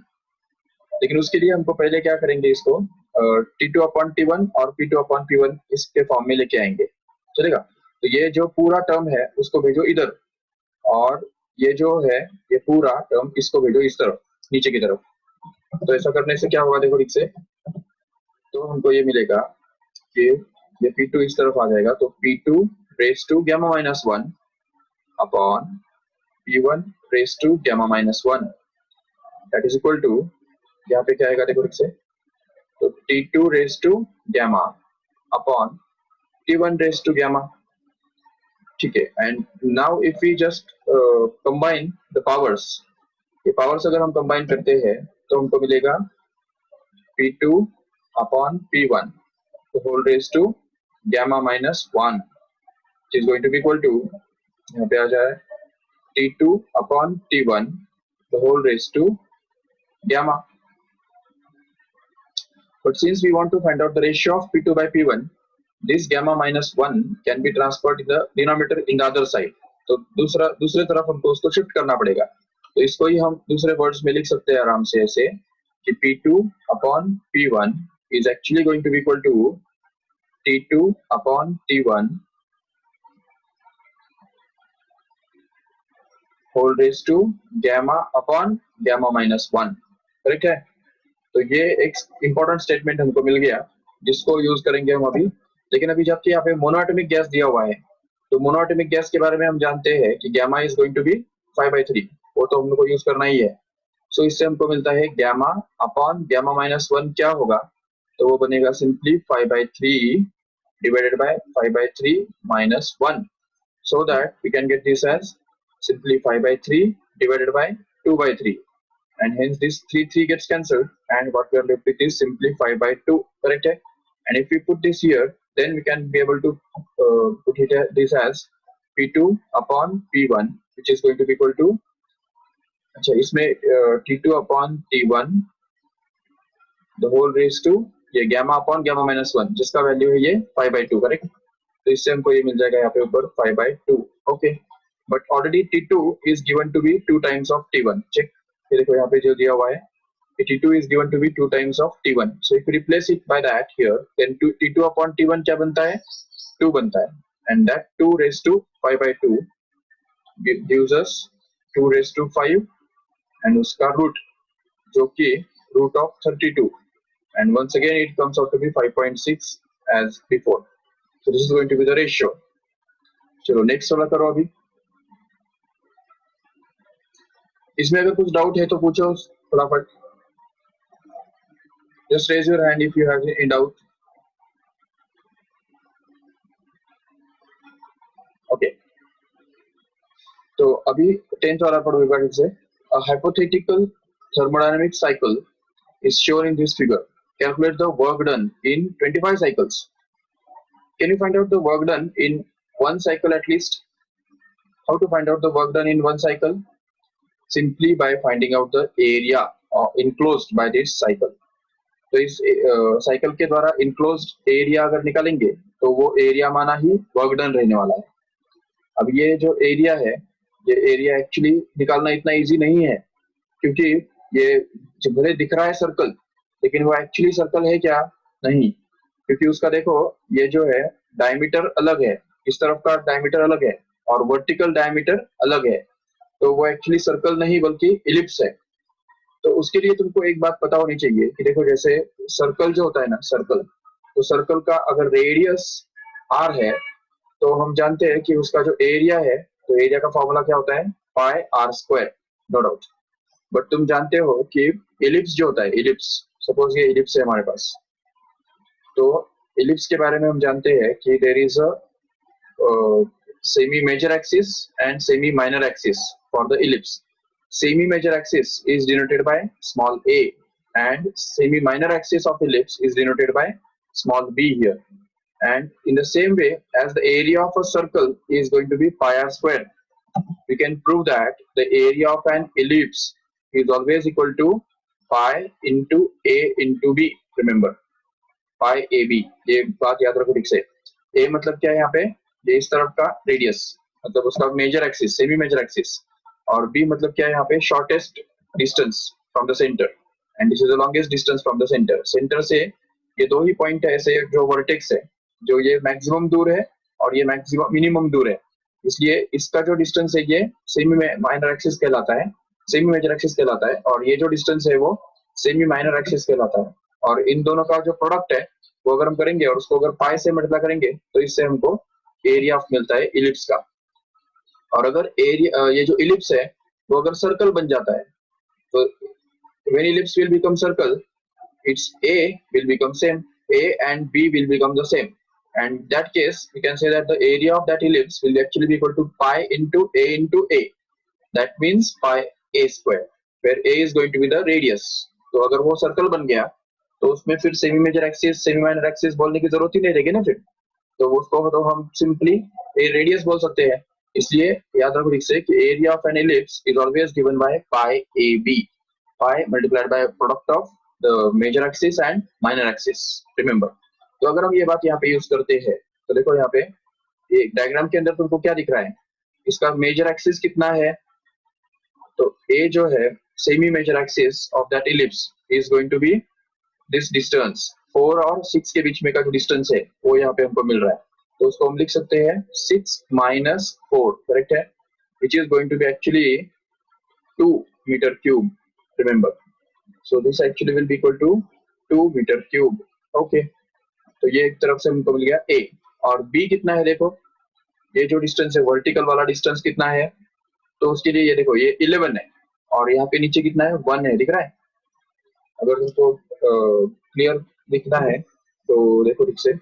A: लेकिन उसके लिए हमको पहले क्या करेंगे, इसको T2 अपॉन T1 और P2 अपॉन P1 इसके फॉर्म में लेके आएंगे, चलेगा। तो ये जो पूरा टर्म है उसको भेजो इधर, और ये जो है ये पूरा टर्म इसको भेजो इस तरफ, नीचे की तरफ। तो ऐसा करने से क्या होगा, देखो ठीक से, तो हमको ये मिलेगा कि ये P2 इस तरफ आ जाएगा, तो P2 raise to gamma minus 1 upon P1 raise to gamma minus 1 that is equal to, यहाँ पे क्या आएगा देखो ठीक से, तो T2 raise to gamma upon T1 raise to gamma, ठीक है। And now if we just combine the powers, ये पावर्स अगर हम कंबाइन करते हैं तो हमको मिलेगा P2 upon P1 the whole raised to gamma minus 1 which is going to be equal to, यहाँ पे आ जाए T2 upon T1 the whole raised to gamma. But since we want to find out the ratio of P2 by P1, this gamma minus 1 can be transferred in the denominator in the other side. तो दूसरे तरफ हमको उसको shift करना पड़ेगा। तो इसको ही हम दूसरे वर्ड्स में लिख सकते हैं आराम से ऐसे कि P2 upon P1 is actually going to be equal to T2 upon T1 whole raised to gamma upon gamma minus 1, correct है। तो ये एक इंपॉर्टेंट स्टेटमेंट हमको मिल गया जिसको यूज करेंगे हम अभी। लेकिन अभी जबकि यहाँ पे मोनोएटॉमिक गैस दिया हुआ है, तो मोनोएटॉमिक गैस के बारे में हम जानते हैं कि gamma is going to be 5/3, वो तो हमको यूज करना ही है। सो इससे हमको मिलता है gamma अपॉन gamma minus 1 क्या होगा, तो वो बनेगा simply 5/3 divided by 5/3 minus 1, so that we can get this as simply 5/3 divided by 2/3, and hence this 3 gets cancelled, and what we are left with is simply 5/2, correct है? And if we put this here, then we can be able to put it this as P2 upon P1, which is going to be equal to, अच्छा इसमें T2 upon T1 the whole raised to ये gamma upon gamma minus 1 जिसका value है ये 5/2, correct? तो इससे हमको ये मिल जाएगा यहाँ पे ऊपर 5/2, okay. But already T2 is given to be 2 times of T1, check, ये देखो यहाँ पे जो दिया हुआ है T2 is given to be 2 times of T1, so if you replace it by that here, then T2 upon T1 क्या बनता है? 2 बनता है, and that 2 raised to 5/2 gives us 2 raised to 5, and उसका root जो कि root of 32, and once again it comes out to be 5.6 as before. So this is going to be the ratio. चलो next वाला करो अभी। इसमें अगर कुछ डाउट है तो पूछो फटाफट। Just raise your hand if you have any doubt. Okay. तो अभी 10th वाला पढ़ो एक बार से। A hypothetical thermodynamic cycle is shown in this figure. Calculate the work done in 25 cycles. Can you find out the work done in one cycle at least? How to find out the work done in one cycle? Simply by finding out the area enclosed by this cycle. तो इस cycle के द्वारा enclosed area अगर निकालेंगे तो वो area माना ही work done रहने वाला है। अब ये जो एरिया है, ये एरिया एक्चुअली निकालना इतना इजी नहीं है, क्योंकि ये जो भले दिख रहा है सर्कल, लेकिन वो एक्चुअली सर्कल है क्या? नहीं, क्योंकि उसका देखो ये जो है डायमीटर अलग है, इस तरफ का डायमीटर अलग है और वर्टिकल डायमीटर अलग है, तो वो एक्चुअली सर्कल नहीं बल्कि इलिप्स है। तो उसके लिए तुमको एक बात पता होनी चाहिए कि देखो जैसे सर्कल जो होता है ना, सर्कल, तो सर्कल का अगर रेडियस r है तो हम जानते हैं कि उसका जो एरिया है, तो एरिया का फॉर्मूला क्या होता है? Pi r square, no doubt. But तुम जानते हो कि इलिप्स जो होता है, इलिप्स, सपोज ये इलिप्स है हमारे पास, तो इलिप्स के बारे में हम जानते हैं कि there is a semi major axis and semi minor axis for the ellipse. Semi major axis is denoted by small a, and semi minor axis of ellipse is denoted by small b here. And in the same way, as the area of a circle is going to be pi r square, we can prove that the area of an ellipse is always equal to pi into a into b. Remember, pi ab, ये बात याद रखो ठीक से। a मतलब क्या है यहाँ पे? ये इस तरफ का रेडियस, मतलब उसका major axis, semi major axis, और b मतलब क्या है यहाँ पे? Shortest distance from the centre, and this is the longest distance from the centre. Centre से ये दो ही पॉइंट है ऐसे जो वर्टेक्स है, जो ये मैक्सिमम दूर है और ये मैक्सिमम मिनिमम दूर है, इसलिए इसका जो डिस्टेंस है ये सेमी माइनर एक्सिस कहलाता है, सेमी मेजर एक्सिस कहलाता है, और ये जो डिस्टेंस है वो सेमी माइनर एक्सिस कहलाता है। और इन दोनों का जो प्रोडक्ट है वो अगर हम करेंगे और उसको अगर पाई से मल्टीप्लाई करेंगे तो इससे हमको एरिया ऑफ मिलता है इलिप्स का। और अगर एरिया ये जो इलिप्स है वो अगर सर्कल बन जाता है, तो when ellipse will become circle, its a will become same, a and b will become the same, and that case we can say that the area of that ellipse will actually be equal to pi into a, that means pi a square, where a is going to be the radius. तो अगर वो circle बन गया तो उसमें फिर semi major axis semi minor axis बोलने की जरूरत ही नहीं रहेगी ना, फिर तो उसको तो हम सिंपली ए रेडियस बोल सकते हैं। इसलिए याद रखो ठीक से कि area of an ellipse is always given by pi a b, pi multiplied by product of the major axis and minor axis, remember. तो अगर हम ये बात यहाँ पे यूज करते हैं तो देखो यहाँ पे ये डायग्राम के अंदर तुमको क्या दिख रहा है? इसका मेजर एक्सिस कितना है? तो ए जो है semi major axis of that ellipse is going to be this distance 4 और 6 के बीच में का जो डिस्टेंस है वो यहाँ पे हमको मिल रहा है, तो उसको हम लिख सकते हैं 6 minus 4, करेक्ट है, which is going to be actually 2 meter cube, remember. So this actually will be equal to 2 meter cube, okay. तो ये एक तरफ से हमको मिल गया a, और b कितना है? देखो ये जो डिस्टेंस है वर्टिकल वाला डिस्टेंस कितना है, तो उसके लिए ये देखो ये 11 है, और यहाँ पे नीचे कितना है? 1 है, दिख रहा है? अगर तुमको क्लियर दिखना है तो देखो ठीक से,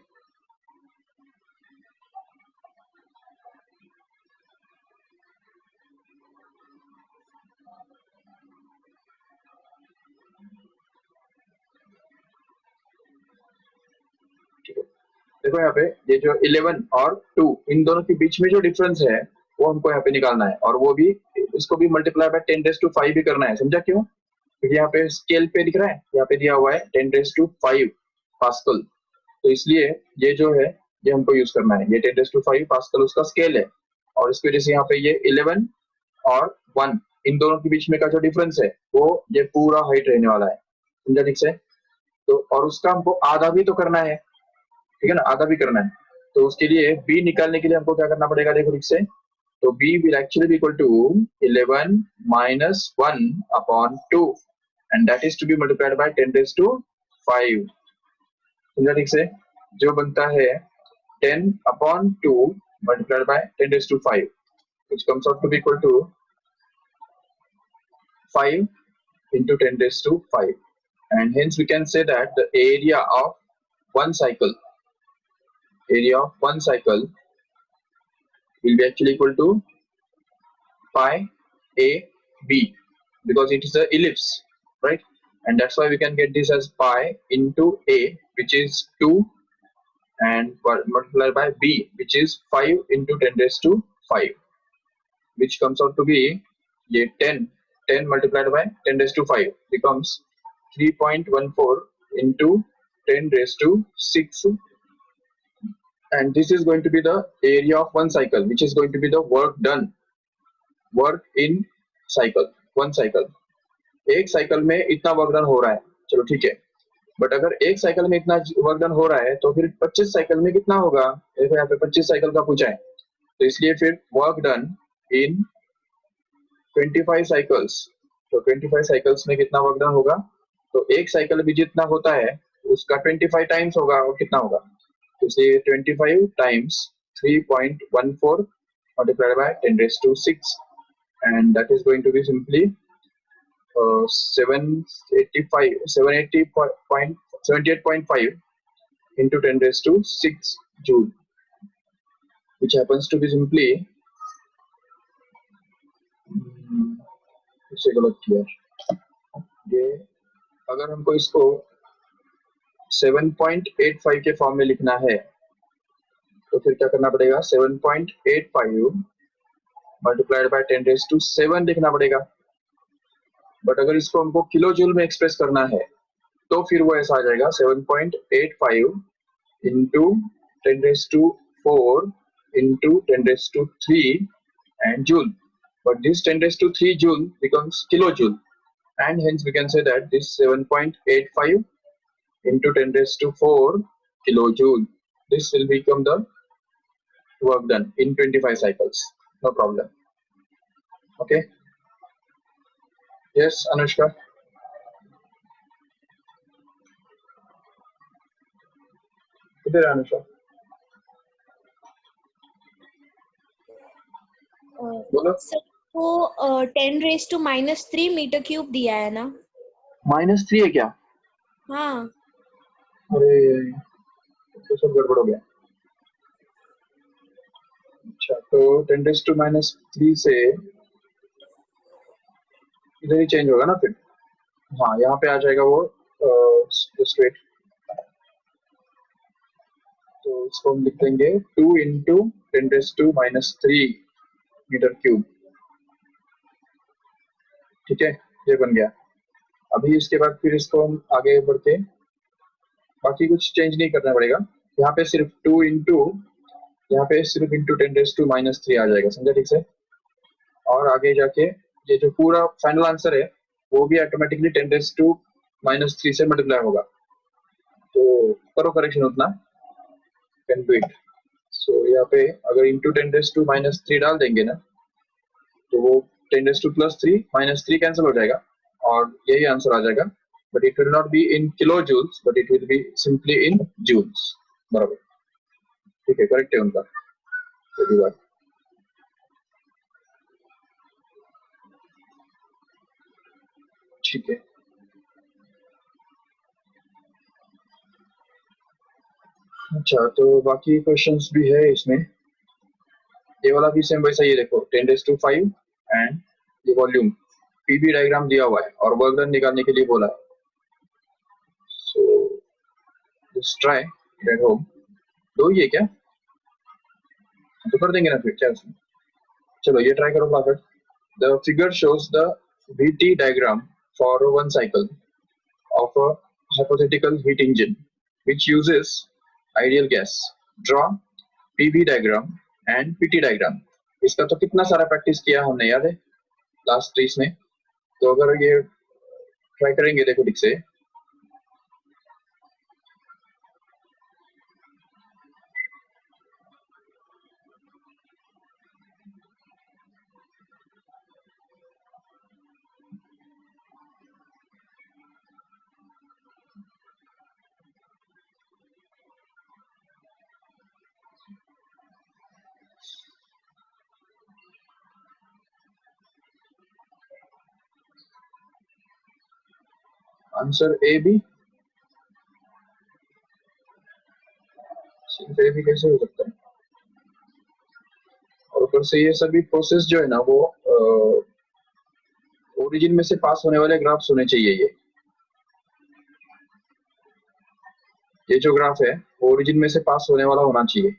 A: देखो यहाँ पे ये जो 11 और 2 इन दोनों के बीच में जो डिफरेंस है वो हमको यहाँ पे निकालना है, और वो भी इसको भी मल्टीप्लाई बाय 10⁵ भी करना है। समझा क्यों? क्योंकि यहाँ पे स्केल पे दिख रहा है, यहाँ पे दिया हुआ है 10⁵ पास्कल, तो इसलिए ये जो है ये हमको यूज करना है। ये 10⁵ पास्कल उसका स्केल है, और इसकी वजह से यहाँ पे ये 11 और 1 इन दोनों के बीच में का जो डिफरेंस है वो ये पूरा हाइट रहने वाला है। समझा ठीक से? तो और उसका हमको आधा भी तो करना है, ठीक है ना, आधा भी करना है। तो उसके लिए b निकालने के लिए हमको क्या करना पड़ेगा, देखो ठीक से, तो b will actually be equal to 11 minus 1 upon 2 and that is to be multiplied by 10⁵. समझा ठीक से? जो बनता है 10 upon 2 multiplied by 10⁵, which comes out to be equal to 5 into 10⁵, and hence we can say that the area of one cycle will be actually equal to pi a b, because it is a ellipse, right? And that's why we can get this as pi into a, which is 2, and multiplied by b, which is 5 into 10⁵, which comes out to be 10 multiplied by 10⁵ becomes 3.14 into 10⁶, and this is going to be the area of one cycle, which is going to be the work in cycle, one cycle। एक cycle में इतना work done हो रहा है, चलो ठीक है, but अगर एक साइकिल में इतना वर्क डन हो रहा है तो फिर 25 साइकिल में कितना होगा? देखो यहाँ पे 25 साइकिल का पूछा है, तो इसलिए फिर वर्क डन इन 25 साइकिल्स, तो 25 साइकिल्स में कितना वर्क डन होगा? तो एक साइकिल भी जितना होता है उसका 25 टाइम्स होगा, और कितना होगा? तो इसलिए 25 times 3.14 multiplied by 10⁶, and that is going to be simply 78.5 into 10⁶ joule, which happens to be simply इसे गलत किया ये, अगर हमको इसको 7.85 के फॉर्म में लिखना है तो फिर क्या करना पड़ेगा? 7.85 मल्टीप्लाइड बाय 10⁶ लिखना पड़ेगा। बट अगर इसको हमको किलो जूल में एक्सप्रेस करना है तो फिर वो ऐसा आ जाएगा 7.85 into 10⁴ into 10⁵ and joule, but this 10⁵ joule becomes kilojoule, and hence we can say that this 7.85 into 10⁴ kilojoule, this will become the work done in 25 cycles, no problem। Okay, yes Anushka? किधर है अनुष्का? बोलो।
C: Sir वो 10⁻³ metre cube दिया है ना?
A: -3 है क्या?
C: हाँ।
A: अरे तो सब गड़बड़ हो गया। अच्छा, तो 10⁻³ से इधर ही चेंज होगा ना फिर? हाँ, यहाँ पे आ जाएगा वो स्ट्रेट, तो इसको हम लिख देंगे 2 into 10⁻³ मीटर क्यूब। ठीक है, ये बन गया। अभी इसके बाद फिर इसको हम आगे बढ़ के बाकी कुछ चेंज नहीं करना पड़ेगा, यहाँ पे सिर्फ 2 into, यहाँ पे सिर्फ into 10⁻³ आ जाएगा। समझा ठीक से? और आगे जाके ये जो पूरा फाइनल आंसर है वो भी ऑटोमेटिकली 10⁻³ से मल्टीप्लाई होगा। तो करो करेक्शन उतना, कैन डू इट। सो यहाँ पे अगर इंटू 10⁻³ डाल देंगे ना तो वो 10⁻+3 -3 कैंसिल हो जाएगा और यही आंसर आ जाएगा, but it will not be in kilo joules, but it will be simply in joules. बराबर, ठीक है, करेक्ट है उनका। पहली बात ठीक है। अच्छा, तो बाकी क्वेश्चंस भी है इसमें। ये वाला भी सेम वैसा ही है, देखो 10⁵ एंड ये वॉल्यूम पीबी डायग्राम दिया हुआ है और वर्क डन निकालने के लिए बोला है। So just try at home दो ही है क्या? तो कर देंगे ना फिर, क्या उसमें। चलो ये ट्राई करो फटाफट। The figure shows the VT diagram for one cycle of a hypothetical heat engine which uses ideal gas. Draw PV diagram and PT diagram. इसका तो कितना सारा प्रैक्टिस किया हमने, याद है लास्ट ट्रीस में। तो अगर ये ट्राई करेंगे, देखो ठीक से। Answer a b. सिर्फ ए बी कैसे हो सकता है? और ऊपर से ये सभी प्रोसेस जो है ना, वो ओरिजिन में से पास होने वाले ग्राफ्स होने चाहिए। ये जो ग्राफ है वो ओरिजिन में से पास होने वाला होना चाहिए।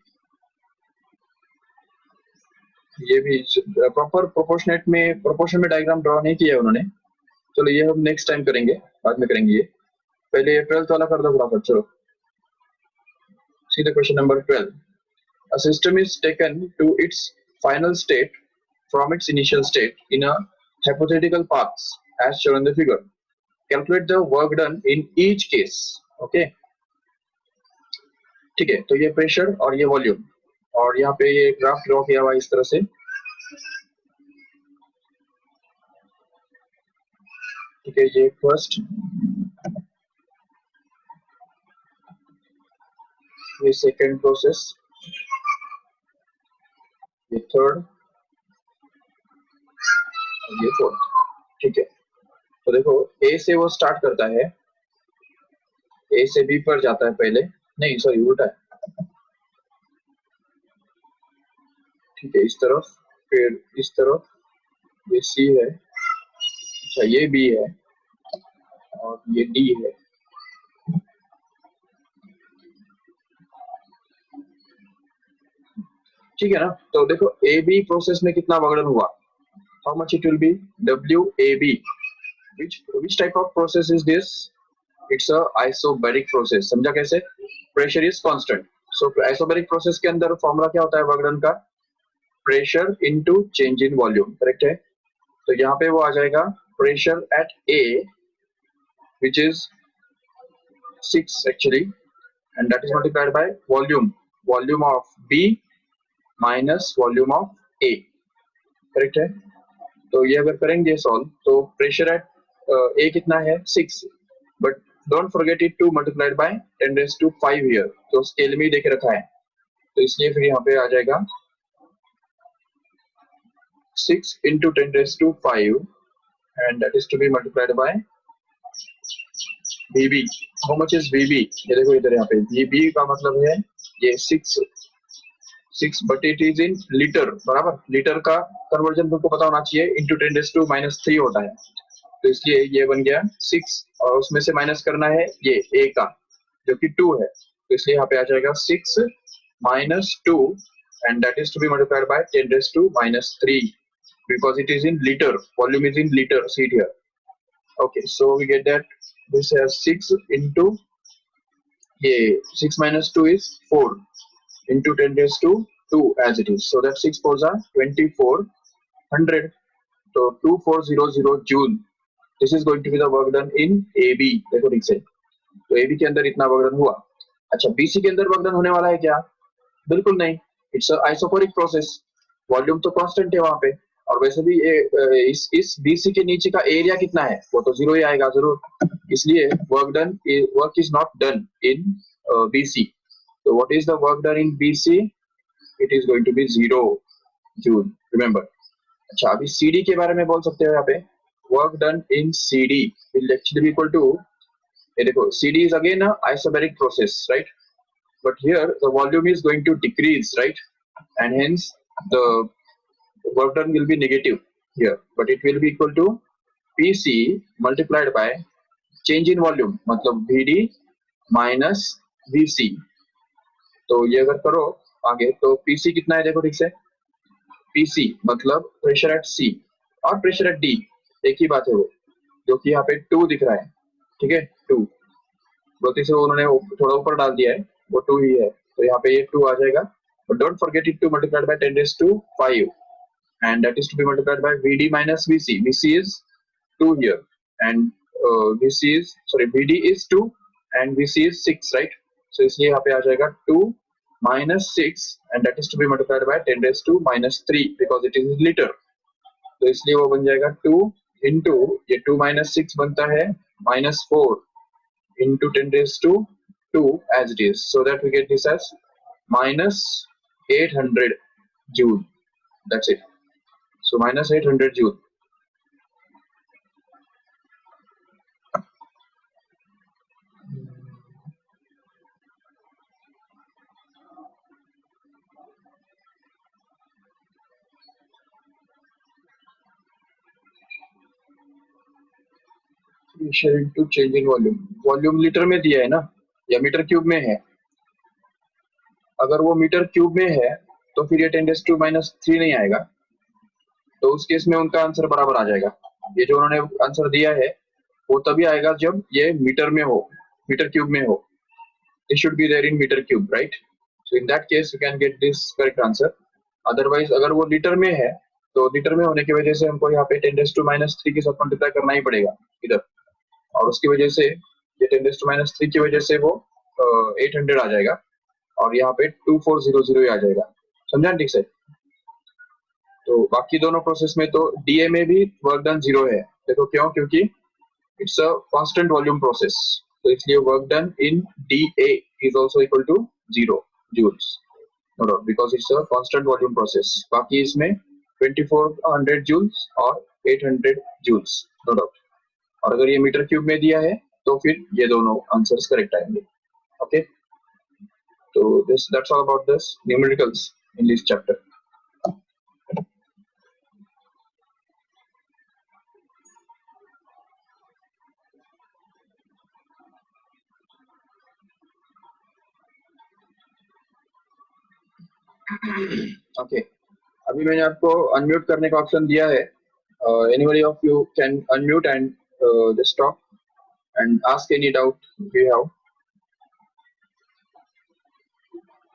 A: ये भी प्रॉपर प्रोपोर्शन में डायग्राम ड्रॉ नहीं किया है उन्होंने। चलो ये हम नेक्स्ट टाइम करेंगे, बाद में करेंगे ये। पहले ये 12th वाला कर दो फटाफट। चलो सीधे question number 12। A system is taken to its final state from its initial state in a hypothetical path as shown in the figure. Calculate the work done in each case. Okay, ठीक है। तो ये pressure और ये volume, और यहाँ पे ये ग्राफ ड्रॉ किया हुआ इस तरह से। ठीक है, ये फर्स्ट, ये सेकेंड प्रोसेस, ये थर्ड, ये फोर्थ। ठीक है, तो देखो ए से वो स्टार्ट करता है, ए से बी पर जाता है पहले, नहीं सॉरी उल्टा है। ठीक है, इस तरफ, फिर इस तरफ, ये सी है, अच्छा ये बी है, और ये डी है। ठीक है ना। तो देखो ए बी प्रोसेस में कितना वर्क डन हुआ, how much it will B WAB। which type of process is this? It's a isobaric process। समझा कैसे? Pressure is constant. So isobaric process के अंदर फॉर्मूला क्या होता है वर्क डन का? Pressure into change in volume, correct है। तो यहाँ पे वो आ जाएगा pressure at A which is 6 actually, and that is multiplied by volume of B minus volume of A, correct है। तो ये अगर करेंगे सॉल्व, तो प्रेशर एट A कितना है 6, but don't forget it two multiplied by 10⁵ here, तो scale में ही देके रखा है, तो इसलिए फिर यहाँ पे आ जाएगा 6 into 10⁵, and that is to be multiplied by VB। How much is VB? ये देखो इधर, यहाँ पे VB का मतलब है ये 6 but it is in litre, बराबर। लीटर का कन्वर्जन तुमको पता होना चाहिए, इंटू 10⁻³ होता है, तो इसलिए ये बन गया 6, और उसमें से माइनस करना है ये A का जो कि 2 है, तो इसलिए यहाँ पे आ जाएगा 6 - 2, and that is to be multiplied by 10⁻³ because it is in liter, volume is in liter, see it here। Okay, so we get that this has 6 into ये 6 - 2 is 4 into 10⁻² as it is, so that 6 4s are 2400, so 2400 joule। This is going to be the work done in AB। देखो ठीक से, तो AB के अंदर इतना work done हुआ। अच्छा, BC के अंदर वर्क डन होने वाला है क्या? बिल्कुल नहीं, इट्स आइसोबैरिक प्रोसेस, वॉल्यूम तो कांस्टेंट है वहां पे, और वैसे भी इस BC के नीचे का एरिया कितना है, वो तो 0 ही आएगा जरूर, इसलिए work is not done in BC। So what is the work done in BC? It is going to be 0 joule, remember। अच्छा, अभी CD के बारे में बोल सकते हो यहाँ पे। Work done in CD will actually be equal to, ये देखो CD is again a isobaric process, right? But here the volume is going to decrease, right? And hence the work done will be negative here, but it will be equal to PC multiplied by change in volume, मतलब VD minus VC। तो ये अगर करो आगे तो PC कितना है देखो ठीक से, पीसी मतलब प्रेशर एट सी और प्रेशर एट डी एक ही बात है वो, जो कि यहाँ पे 2 दिख रहा है, ठीक है 2, गलती से उन्होंने थोड़ा ऊपर डाल दिया है, वो 2 ही है, तो यहाँ पे ये 2 आ जाएगा, but don't forget it two multiplied by 10 raised to 5 and that is to be multiplied by VD minus VC. VC is 2 here and VD is 2 and VC is 6, right? So इसलिए यहाँ पे आ जाएगा 2 minus 6 and that is to be multiplied by 10 raised to minus 3 because it is liter. तो इसलिए वो बन जाएगा 2 into ये 2 minus 6 बनता है minus 4 into 10 raised to 2 as it is. So that we get this as minus 800 joule. That's it. So minus 800 joule. Pressure into change in volume. Volume litre में दिया है ना या मीटर क्यूब में है, अगर वो मीटर क्यूब में है तो फिर ये 10 raised to minus 3 नहीं आएगा, तो उस केस में उनका आंसर बराबर आ जाएगा। ये जो उन्होंने आंसर दिया है वो तभी आएगा जब ये मीटर में हो, मीटर क्यूब में हो, it should be there in meter cube, right? So in that case you can get this correct answer. Otherwise अगर वो लीटर में है तो लीटर में होने की वजह से हमको यहाँ पे 10 raised to minus 3 के साथ मल्टीप्लाई करना ही पड़ेगा इधर, और उसकी वजह से ये 10 raised to minus 3 की वजह से वो 800 आ जाएगा और यहाँ पे 2400 ही आ जाएगा, समझा ठीक से? तो बाकी दोनों प्रोसेस में तो डीए में भी वर्क डन 0 है, देखो क्यों? क्योंकि it's a constant volume process, तो इसलिए work done in DA is also equal to 0 joules, no doubt, because it's a constant volume process. बाकी इसमें 2400 joules और 800 joules, no doubt. और अगर ये मीटर क्यूब में दिया है तो फिर ये दोनों आंसर्स करेक्ट आएंगे, ओके? तो that's all about this numericals in this chapter. Okay, अभी मैंने आपको अनम्यूट करने का ऑप्शन दिया है, anybody of you can unmute and just talk and ask any doubt if you have.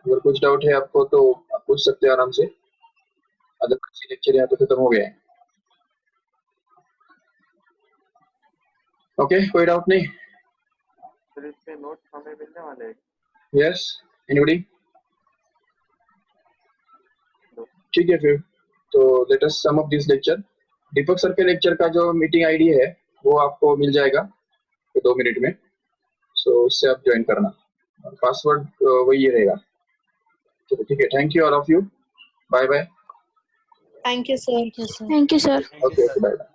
A: अगर कुछ डाउट है आपको तो आप पूछ सकते हैं आराम से, अदरवाइज लेक्चर यहाँ तो खत्म हो गया है, ओके? कोई डाउट नहीं?
D: फिर इसके नोट्स हमें मिलने वाले हैं?
A: Yes, anybody? ठीक है फिर तो let us sum up this lecture. Deepak sir के लेक्चर का जो मीटिंग आईडी है वो आपको मिल जाएगा 2 मिनट में, सो उससे आप ज्वाइन करना, पासवर्ड वही रहेगा। चलो ठीक है, thank you all of you, bye bye.
C: Thank you, sir.
E: Thank you, sir.
A: Okay bye bye.